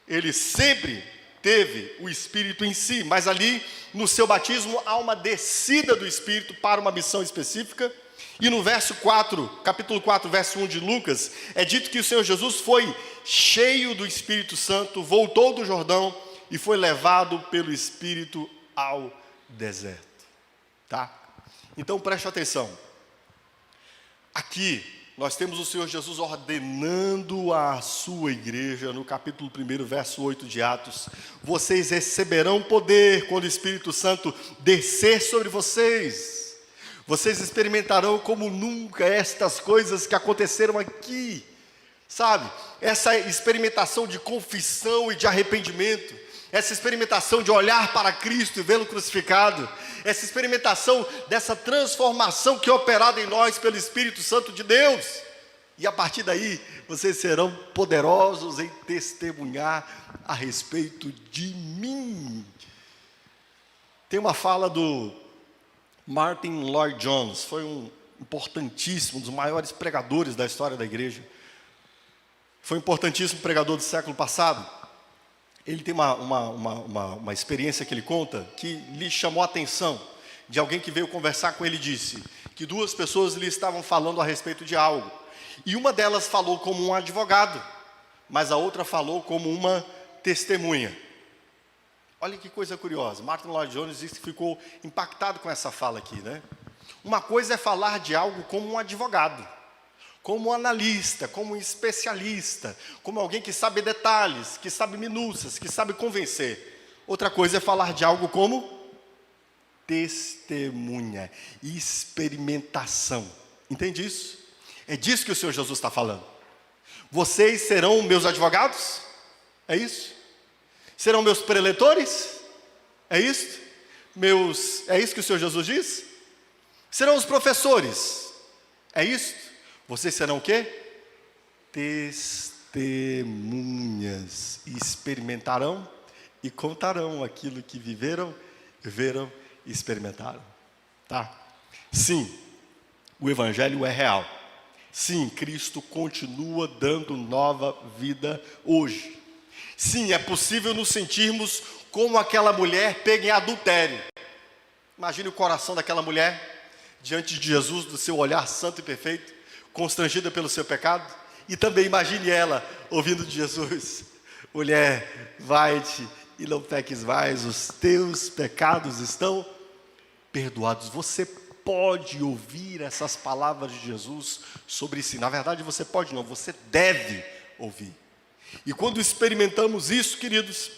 ele sempre teve o Espírito em si, mas ali no seu batismo há uma descida do Espírito para uma missão específica. E no verso 4, capítulo 4, verso 1 de Lucas, é dito que o Senhor Jesus foi cheio do Espírito Santo, voltou do Jordão e foi levado pelo Espírito ao deserto. Tá? Então preste atenção. Aqui nós temos o Senhor Jesus ordenando à sua igreja, no capítulo 1, verso 8 de Atos: vocês receberão poder quando o Espírito Santo descer sobre vocês. Vocês experimentarão como nunca estas coisas que aconteceram aqui. Sabe, essa experimentação de confissão e de arrependimento, essa experimentação de olhar para Cristo e vê-lo crucificado, essa experimentação dessa transformação que é operada em nós pelo Espírito Santo de Deus. E a partir daí, vocês serão poderosos em testemunhar a respeito de mim. Tem uma fala do Martin Lloyd-Jones, foi um importantíssimo, um dos maiores pregadores da história da igreja. Foi um importantíssimo pregador do século passado. Ele tem uma experiência que ele conta, que lhe chamou a atenção, de alguém que veio conversar com ele e disse que duas pessoas lhe estavam falando a respeito de algo. E uma delas falou como um advogado, mas a outra falou como uma testemunha. Olha que coisa curiosa. Martin Lloyd-Jones disse que ficou impactado com essa fala aqui, né? Uma coisa é falar de algo como um advogado, como um analista, como um especialista, como alguém que sabe detalhes, que sabe minúcias, que sabe convencer. Outra coisa é falar de algo como testemunha, experimentação. Entende isso? É disso que o Senhor Jesus está falando. Vocês serão meus advogados? É isso? Serão meus preletores? É isso? É isso que o Senhor Jesus diz? Serão os professores? É isso? Vocês serão o quê? Testemunhas. Experimentarão e contarão aquilo que viveram, viveram e experimentaram. Tá? Sim, o Evangelho é real. Sim, Cristo continua dando nova vida hoje. Sim, é possível nos sentirmos como aquela mulher pega em adultério. Imagine o coração daquela mulher diante de Jesus, do seu olhar santo e perfeito, constrangida pelo seu pecado. E também imagine ela ouvindo de Jesus: mulher, vai-te e não peques mais, os teus pecados estão perdoados. Você pode ouvir essas palavras de Jesus sobre si. Na verdade, você pode não, você deve ouvir. E quando experimentamos isso, queridos,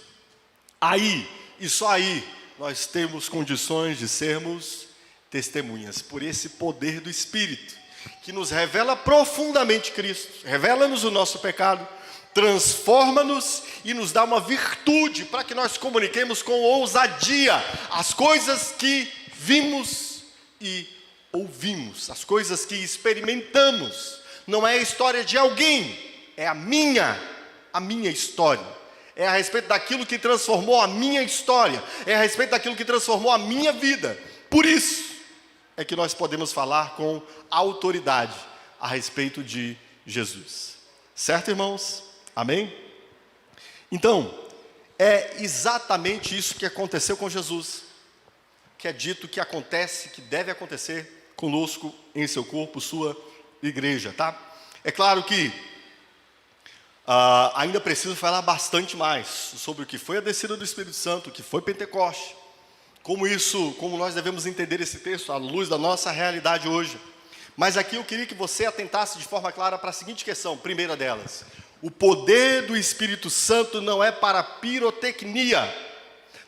aí, e só aí, nós temos condições de sermos testemunhas, por esse poder do Espírito, que nos revela profundamente Cristo, revela-nos o nosso pecado, transforma-nos e nos dá uma virtude para que nós comuniquemos com ousadia as coisas que vimos e ouvimos, as coisas que experimentamos. Não é a história de alguém, é a minha história. É a respeito daquilo que transformou a minha história, é a respeito daquilo que transformou a minha vida. Por isso é que nós podemos falar com autoridade a respeito de Jesus. Certo, irmãos? Amém? Então, é exatamente isso que aconteceu com Jesus, que é dito que acontece, que deve acontecer conosco em seu corpo, sua igreja, tá? É claro que ainda preciso falar bastante mais sobre o que foi a descida do Espírito Santo, o que foi Pentecoste, como nós devemos entender esse texto à luz da nossa realidade hoje. Mas aqui eu queria que você atentasse de forma clara para a seguinte questão, primeira delas: o poder do Espírito Santo não é para pirotecnia,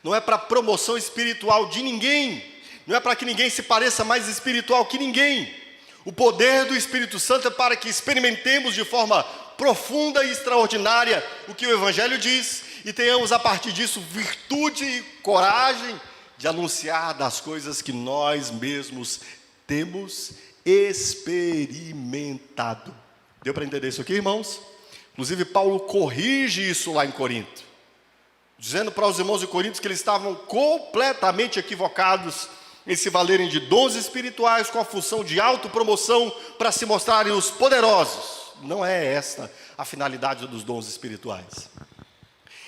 não é para promoção espiritual de ninguém, não é para que ninguém se pareça mais espiritual que ninguém. O poder do Espírito Santo é para que experimentemos de forma profunda e extraordinária o que o Evangelho diz, e tenhamos a partir disso virtude e coragem de anunciar das coisas que nós mesmos temos experimentado. Deu para entender isso aqui, irmãos? Inclusive Paulo corrige isso lá em Corinto, dizendo para os irmãos de Corinto que eles estavam completamente equivocados em se valerem de dons espirituais com a função de autopromoção para se mostrarem os poderosos. Não é esta a finalidade dos dons espirituais.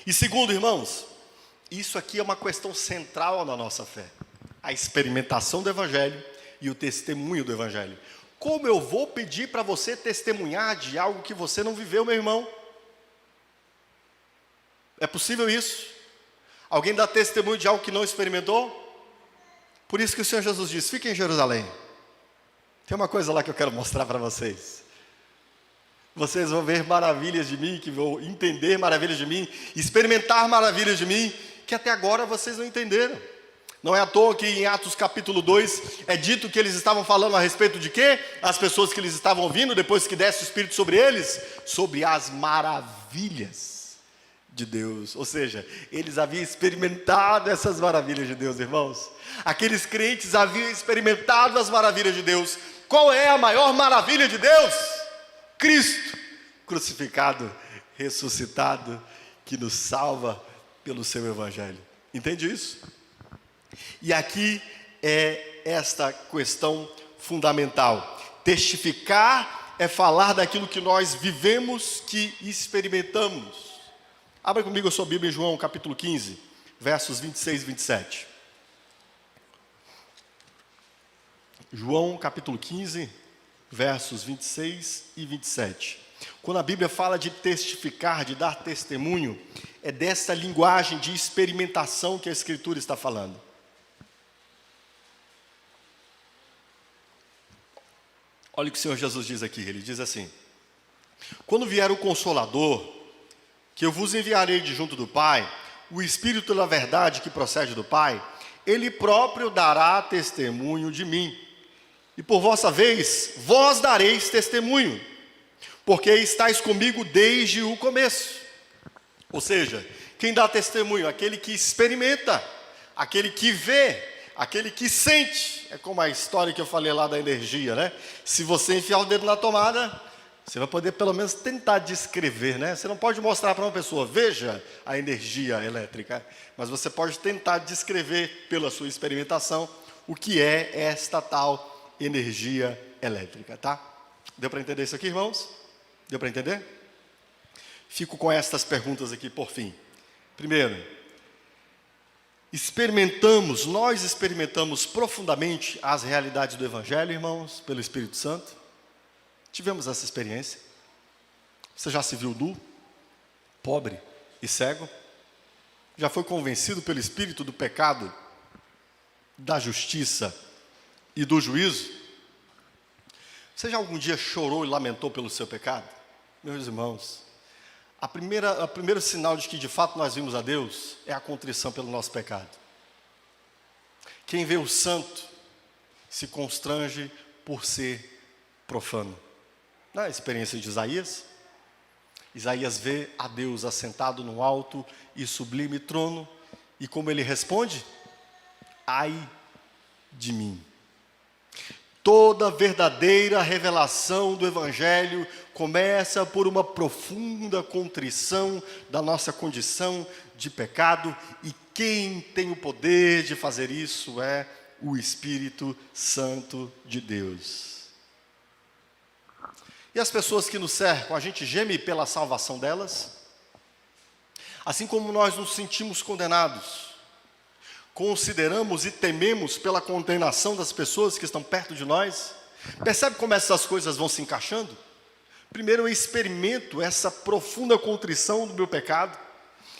E segundo, irmãos, isso aqui é uma questão central na nossa fé: a experimentação do Evangelho e o testemunho do Evangelho. Como eu vou pedir para você testemunhar de algo que você não viveu, meu irmão? É possível isso? Alguém dá testemunho de algo que não experimentou? Por isso que o Senhor Jesus diz: fiquem em Jerusalém. Tem uma coisa lá que eu quero mostrar para vocês. Vocês vão ver maravilhas de mim, que vão entender maravilhas de mim, experimentar maravilhas de mim, que até agora vocês não entenderam. Não é à toa que em Atos capítulo 2 é dito que eles estavam falando a respeito de quê? As pessoas que eles estavam ouvindo, depois que desce o Espírito sobre eles, sobre as maravilhas de Deus. Ou seja, eles haviam experimentado essas maravilhas de Deus, irmãos. Aqueles crentes haviam experimentado as maravilhas de Deus. Qual é a maior maravilha de Deus? Cristo crucificado, ressuscitado, que nos salva pelo seu Evangelho. Entende isso? E aqui é esta questão fundamental. Testificar é falar daquilo que nós vivemos, que experimentamos. Abra comigo a sua Bíblia em João capítulo 15, versos 26 e 27. João capítulo 15, versos 26 e 27. Quando a Bíblia fala de testificar, de dar testemunho, é dessa linguagem de experimentação que a Escritura está falando. Olha o que o Senhor Jesus diz aqui, ele diz assim: quando vier o Consolador, que eu vos enviarei de junto do Pai, o Espírito da verdade que procede do Pai, ele próprio dará testemunho de mim. E por vossa vez, vós dareis testemunho, porque estáis comigo desde o começo. Ou seja, quem dá testemunho? Aquele que experimenta, aquele que vê, aquele que sente. É como a história que eu falei lá da energia, né? Se você enfiar o dedo na tomada, você vai poder pelo menos tentar descrever, né? Você não pode mostrar para uma pessoa, veja a energia elétrica, mas você pode tentar descrever pela sua experimentação o que é esta tal energia elétrica, tá? Deu para entender isso aqui, irmãos? Deu para entender? Fico com estas perguntas aqui por fim. Primeiro, nós experimentamos profundamente as realidades do Evangelho, irmãos, pelo Espírito Santo? Tivemos essa experiência? Você já se viu nu, pobre e cego? Já foi convencido pelo Espírito do pecado, da justiça e do juízo? Você já algum dia chorou e lamentou pelo seu pecado? Meus irmãos, o primeiro sinal de que de fato nós vimos a Deus é a contrição pelo nosso pecado. Quem vê o santo se constrange por ser profano. Na experiência de Isaías, Isaías vê a Deus assentado no alto e sublime trono, e como ele responde? Ai de mim. Toda verdadeira revelação do Evangelho começa por uma profunda contrição da nossa condição de pecado, e quem tem o poder de fazer isso é o Espírito Santo de Deus. E as pessoas que nos cercam, a gente geme pela salvação delas? Assim como nós nos sentimos condenados, consideramos e tememos pela condenação das pessoas que estão perto de nós? Percebe como essas coisas vão se encaixando? Primeiro eu experimento essa profunda contrição do meu pecado,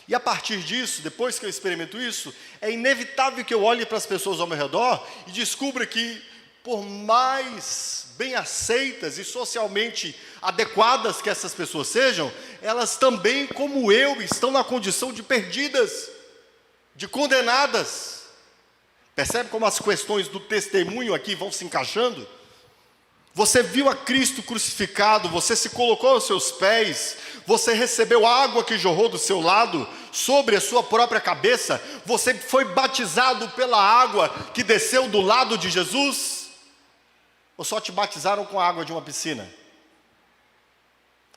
e a partir disso, depois que eu experimento isso, é inevitável que eu olhe para as pessoas ao meu redor e descubra que, por mais bem aceitas e socialmente adequadas que essas pessoas sejam, elas também, como eu, estão na condição de perdidas, de condenadas. Percebe como as questões do testemunho aqui vão se encaixando? Você viu a Cristo crucificado, você se colocou aos seus pés, você recebeu a água que jorrou do seu lado, sobre a sua própria cabeça, você foi batizado pela água que desceu do lado de Jesus? Ou só te batizaram com a água de uma piscina?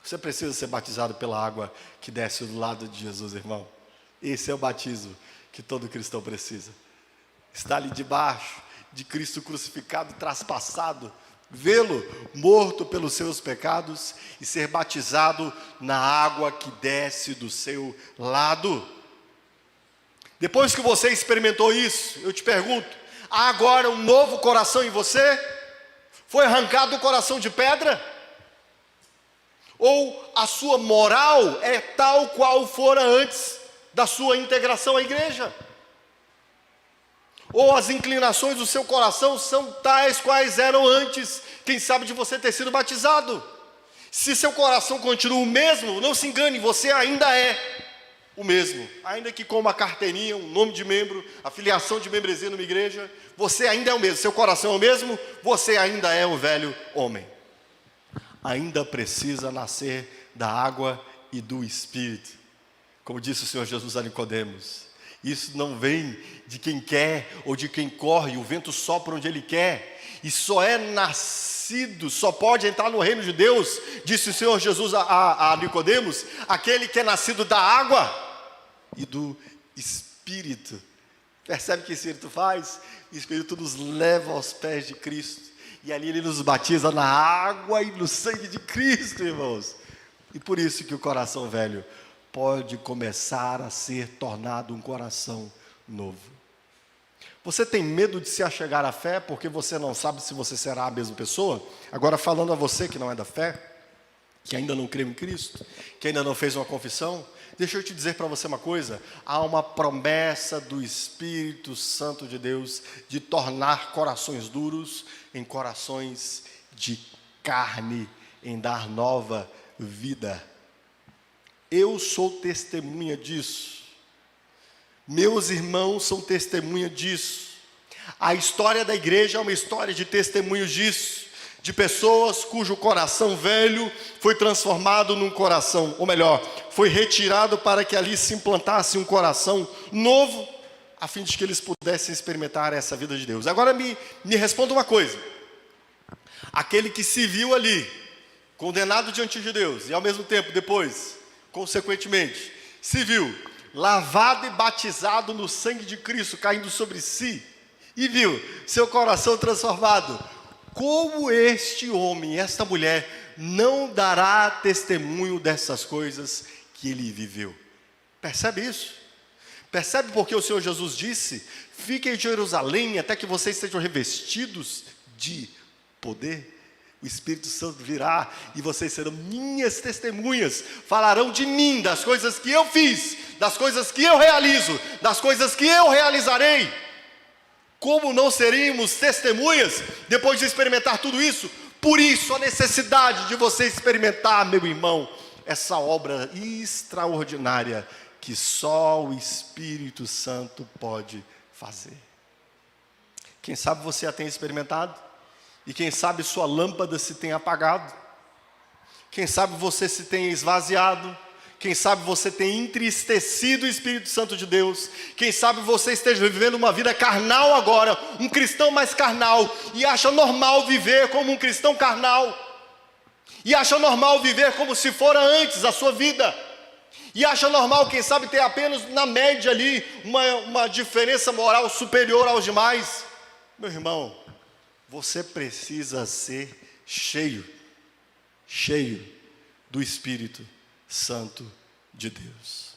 Você precisa ser batizado pela água que desce do lado de Jesus, irmão. Esse é o batismo que todo cristão precisa. Está ali debaixo de Cristo crucificado, traspassado, vê-lo morto pelos seus pecados e ser batizado na água que desce do seu lado. Depois que você experimentou isso, eu te pergunto, há agora um novo coração em você? Foi arrancado o coração de pedra? Ou a sua moral é tal qual fora antes da sua integração à igreja? Ou as inclinações do seu coração são tais quais eram antes, quem sabe, de você ter sido batizado. Se seu coração continua o mesmo, não se engane, você ainda é o mesmo. Ainda que com uma carteirinha, um nome de membro, a filiação de membresia numa igreja, você ainda é o mesmo. Seu coração é o mesmo, você ainda é o velho homem. Ainda precisa nascer da água e do Espírito. Como disse o Senhor Jesus a Nicodemos, isso não vem de quem quer ou de quem corre, o vento sopra onde ele quer, e só é nascido, só pode entrar no reino de Deus, disse o Senhor Jesus a Nicodemos, aquele que é nascido da água e do Espírito. Percebe o que o Espírito faz? O Espírito nos leva aos pés de Cristo, e ali ele nos batiza na água e no sangue de Cristo, irmãos. E por isso que o coração velho pode começar a ser tornado um coração novo. Você tem medo de se achegar à fé porque você não sabe se você será a mesma pessoa? Agora, falando a você que não é da fé, que ainda não crê em Cristo, que ainda não fez uma confissão, deixa eu te dizer para você uma coisa: há uma promessa do Espírito Santo de Deus de tornar corações duros em corações de carne, em dar nova vida. Eu sou testemunha disso. Meus irmãos são testemunha disso. A história da igreja é uma história de testemunhos disso, de pessoas cujo coração velho foi transformado num coração, ou melhor, foi retirado para que ali se implantasse um coração novo, a fim de que eles pudessem experimentar essa vida de Deus. Agora me responda uma coisa: aquele que se viu ali, condenado diante de Deus, e ao mesmo tempo depois, consequentemente, se viu lavado e batizado no sangue de Cristo caindo sobre si, e viu seu coração transformado, como este homem, esta mulher, não dará testemunho dessas coisas que ele viveu? Percebe isso? Percebe porque o Senhor Jesus disse: fiquem em Jerusalém até que vocês sejam revestidos de poder? O Espírito Santo virá e vocês serão minhas testemunhas, falarão de mim, das coisas que eu fiz, das coisas que eu realizo, das coisas que eu realizarei. Como não seríamos testemunhas depois de experimentar tudo isso? Por isso a necessidade de você experimentar, meu irmão, essa obra extraordinária que só o Espírito Santo pode fazer. Quem sabe você a tem experimentado? E quem sabe sua lâmpada se tem apagado? Quem sabe você se tem esvaziado? Quem sabe você tem entristecido o Espírito Santo de Deus? Quem sabe você esteja vivendo uma vida carnal agora, um cristão mais carnal, e acha normal viver como um cristão carnal, e acha normal viver como se fora antes a sua vida, e acha normal, quem sabe, ter apenas na média ali uma diferença moral superior aos demais. Meu irmão, você precisa ser cheio do Espírito Santo de Deus.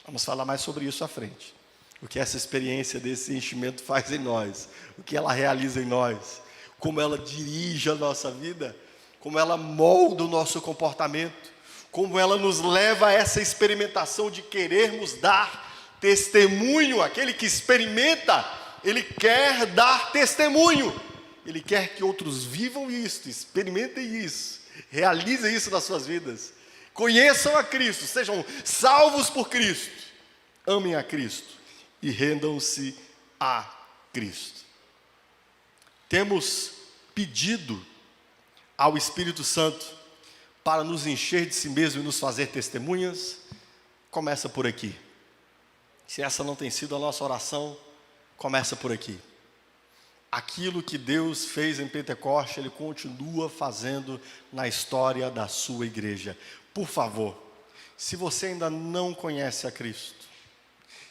Vamos falar mais sobre isso à frente. O que essa experiência desse enchimento faz em nós, o que ela realiza em nós, como ela dirige a nossa vida, como ela molda o nosso comportamento, como ela nos leva a essa experimentação de querermos dar testemunho. Aquele que experimenta, ele quer dar testemunho. Ele quer que outros vivam isso, experimentem isso, realizem isso nas suas vidas, conheçam a Cristo, sejam salvos por Cristo, amem a Cristo e rendam-se a Cristo. Temos pedido ao Espírito Santo para nos encher de si mesmo e nos fazer testemunhas. Começa por aqui. Se essa não tem sido a nossa oração, começa por aqui. Aquilo que Deus fez em Pentecostes, Ele continua fazendo na história da sua igreja. Por favor, se você ainda não conhece a Cristo,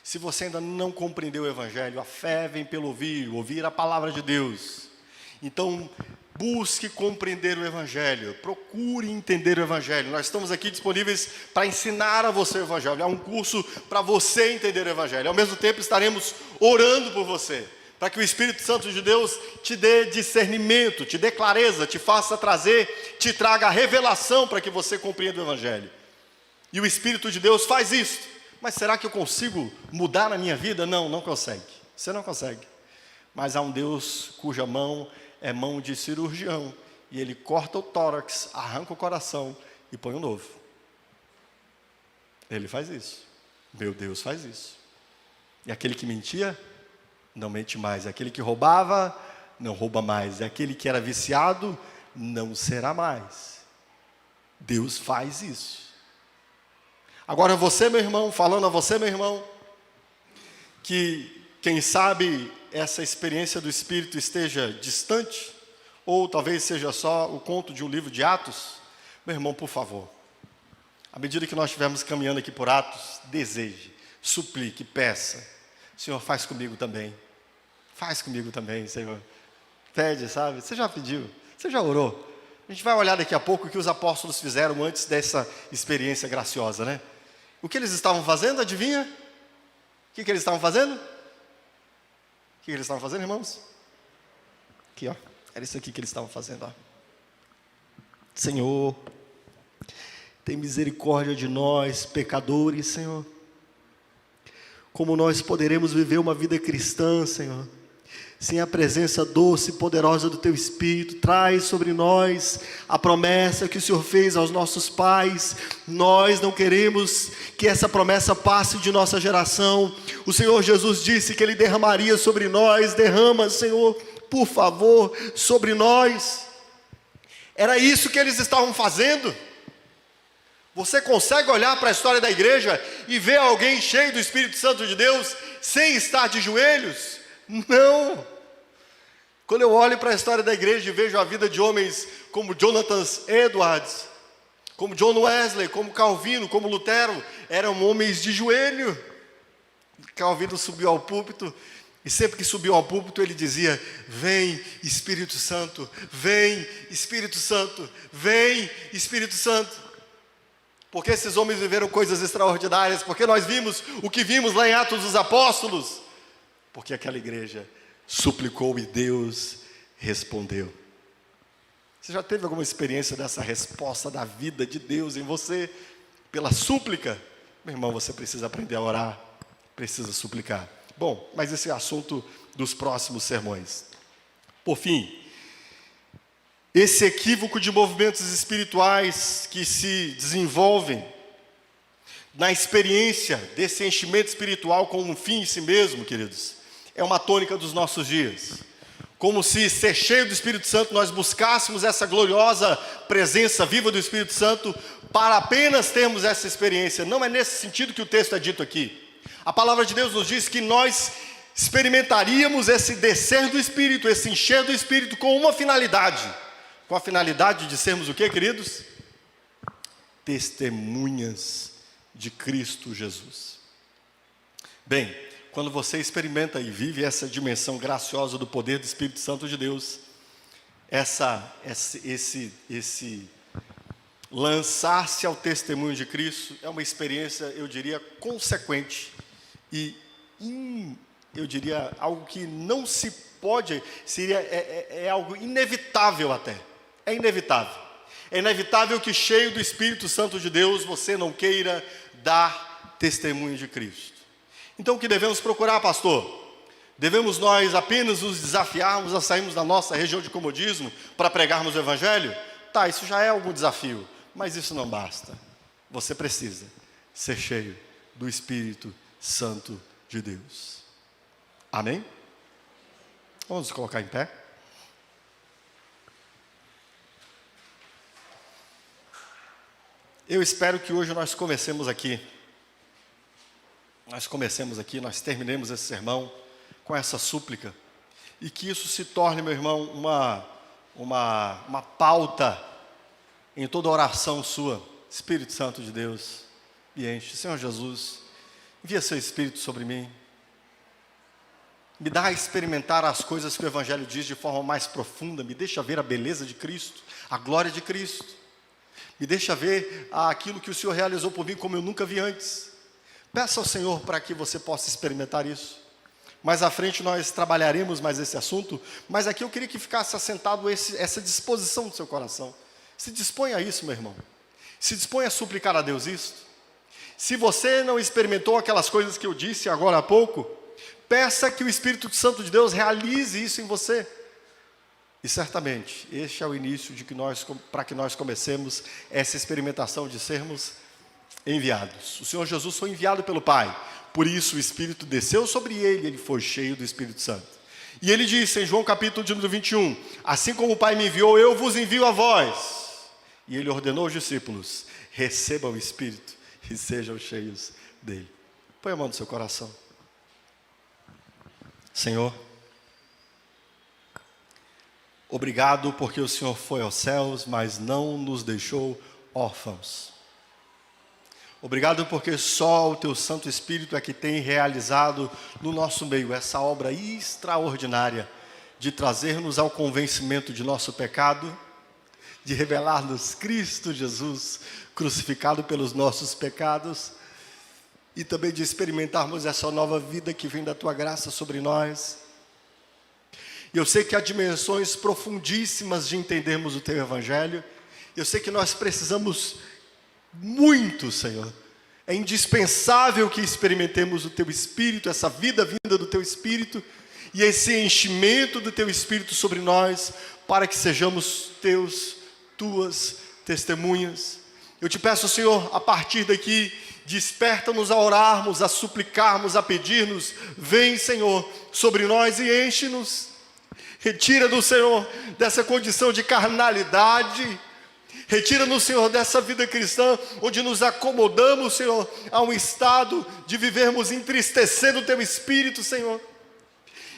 se você ainda não compreendeu o Evangelho, a fé vem pelo ouvir a palavra de Deus. Então, busque compreender o Evangelho, procure entender o Evangelho. Nós estamos aqui disponíveis para ensinar a você o Evangelho. É um curso para você entender o Evangelho. Ao mesmo tempo, estaremos orando por você, para que o Espírito Santo de Deus te dê discernimento, te dê clareza, te faça te traga a revelação para que você compreenda o Evangelho. E o Espírito de Deus faz isso. Mas será que eu consigo mudar a minha vida? Não, não consegue. Você não consegue. Mas há um Deus cuja mão é mão de cirurgião. E Ele corta o tórax, arranca o coração e põe um novo. Ele faz isso. Meu Deus faz isso. E aquele que mentia, não mente mais. Aquele que roubava, não rouba mais. E aquele que era viciado, não será mais. Deus faz isso. Agora você, meu irmão, falando a você, meu irmão, que quem sabe essa experiência do Espírito esteja distante, ou talvez seja só o conto de um livro de Atos, meu irmão, por favor, à medida que nós estivermos caminhando aqui por Atos, deseje, suplique, peça, Senhor, faz comigo também, Senhor, pede, sabe, você já pediu, você já orou, a gente vai olhar daqui a pouco o que os apóstolos fizeram antes dessa experiência graciosa, né? O que eles estavam fazendo, adivinha? O que eles estavam fazendo? O que eles estavam fazendo, irmãos? Aqui, ó. Era isso aqui que eles estavam fazendo, ó. Senhor, tem misericórdia de nós, pecadores, Senhor. Como nós poderemos viver uma vida cristã, Senhor, sem a presença doce e poderosa do Teu Espírito? Traz sobre nós a promessa que o Senhor fez aos nossos pais. Nós não queremos que essa promessa passe de nossa geração. O Senhor Jesus disse que Ele derramaria sobre nós. Derrama, Senhor, por favor, sobre nós. Era isso que eles estavam fazendo. Você consegue olhar para a história da igreja e ver alguém cheio do Espírito Santo de Deus sem estar de joelhos? Não. Quando eu olho para a história da igreja e vejo a vida de homens como Jonathan Edwards, como John Wesley, como Calvino, como Lutero, eram homens de joelho. Calvino subiu ao púlpito e sempre que subiu ao púlpito ele dizia: vem Espírito Santo, vem Espírito Santo, vem Espírito Santo. Porque esses homens viveram coisas extraordinárias, porque nós vimos o que vimos lá em Atos dos Apóstolos, porque aquela igreja suplicou e Deus respondeu. Você já teve alguma experiência dessa resposta da vida de Deus em você, pela súplica? Meu irmão, você precisa aprender a orar, precisa suplicar. Bom, mas esse é o assunto dos próximos sermões. Por fim, esse equívoco de movimentos espirituais que se desenvolvem na experiência desse enchimento espiritual com um fim em si mesmo, queridos, é uma tônica dos nossos dias. Como se ser cheio do Espírito Santo nós buscássemos essa gloriosa presença viva do Espírito Santo para apenas termos essa experiência. Não é nesse sentido que o texto é dito aqui. A palavra de Deus nos diz que nós experimentaríamos esse descer do Espírito, esse encher do Espírito com uma finalidade. Com a finalidade de sermos o que, queridos? Testemunhas de Cristo Jesus. Bem, quando você experimenta e vive essa dimensão graciosa do poder do Espírito Santo de Deus, esse lançar-se ao testemunho de Cristo é uma experiência, eu diria, consequente e, eu diria, algo que não se pode, é algo inevitável até. É inevitável. É inevitável que, cheio do Espírito Santo de Deus, você não queira dar testemunho de Cristo. Então, o que devemos procurar, pastor? Devemos nós apenas nos desafiarmos a sairmos da nossa região de comodismo para pregarmos o Evangelho? Tá, isso já é algum desafio, mas isso não basta. Você precisa ser cheio do Espírito Santo de Deus. Amém? Vamos nos colocar em pé. Eu espero que hoje nós comecemos aqui, nós terminemos esse sermão com essa súplica, e que isso se torne, meu irmão, uma pauta em toda oração sua. Espírito Santo de Deus, me enche. Senhor Jesus, envia seu Espírito sobre mim, me dá a experimentar as coisas que o Evangelho diz de forma mais profunda, me deixa ver a beleza de Cristo, a glória de Cristo, me deixa ver aquilo que o Senhor realizou por mim como eu nunca vi antes. Peça ao Senhor para que você possa experimentar isso. Mais à frente nós trabalharemos mais esse assunto, mas aqui eu queria que ficasse assentado essa disposição do seu coração. Se dispõe a isso, meu irmão. Se dispõe a suplicar a Deus isto. Se você não experimentou aquelas coisas que eu disse agora há pouco, Peça que o Espírito Santo de Deus realize isso em você. E certamente, este é o início para que nós comecemos essa experimentação de sermos enviados. O Senhor Jesus foi enviado pelo Pai, por isso o Espírito desceu sobre ele, ele foi cheio do Espírito Santo. E ele disse em João capítulo de número 21, assim como o Pai me enviou, eu vos envio a vós. E ele ordenou aos discípulos, recebam o Espírito e sejam cheios dele. Põe a mão no seu coração. Senhor, obrigado porque o Senhor foi aos céus, mas não nos deixou órfãos. Obrigado porque só o Teu Santo Espírito é que tem realizado no nosso meio essa obra extraordinária de trazer-nos ao convencimento de nosso pecado, de revelar-nos Cristo Jesus crucificado pelos nossos pecados e também de experimentarmos essa nova vida que vem da Tua graça sobre nós. E eu sei que há dimensões profundíssimas de entendermos o Teu Evangelho. Eu sei que nós precisamos muito, Senhor. É indispensável que experimentemos o Teu Espírito, essa vida vinda do Teu Espírito e esse enchimento do Teu Espírito sobre nós, para que sejamos Tuas testemunhas. Eu te peço, Senhor, a partir daqui, desperta-nos a orarmos, a suplicarmos, a pedirmos. Vem, Senhor, sobre nós e enche-nos. Retira-nos, Senhor, dessa condição de carnalidade. Retira-nos, Senhor, dessa vida cristã, onde nos acomodamos, Senhor, a um estado de vivermos entristecendo o Teu Espírito, Senhor.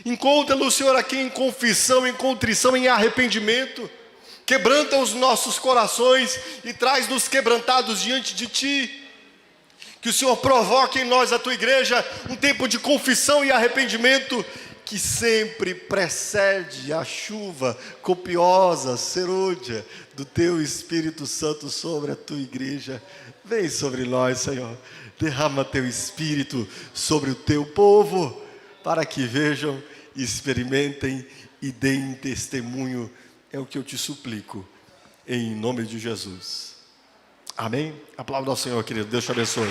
Encontra-nos, Senhor, aqui em confissão, em contrição, em arrependimento. Quebranta os nossos corações e traz-nos quebrantados diante de Ti. Que o Senhor provoque em nós, a Tua igreja, um tempo de confissão e arrependimento, que sempre precede a chuva copiosa, serôdia, do Teu Espírito Santo sobre a Tua igreja. Vem sobre nós, Senhor. Derrama Teu Espírito sobre o Teu povo, para que vejam, experimentem e deem testemunho. É o que eu te suplico, em nome de Jesus. Amém? Aplauda ao Senhor, querido. Deus te abençoe.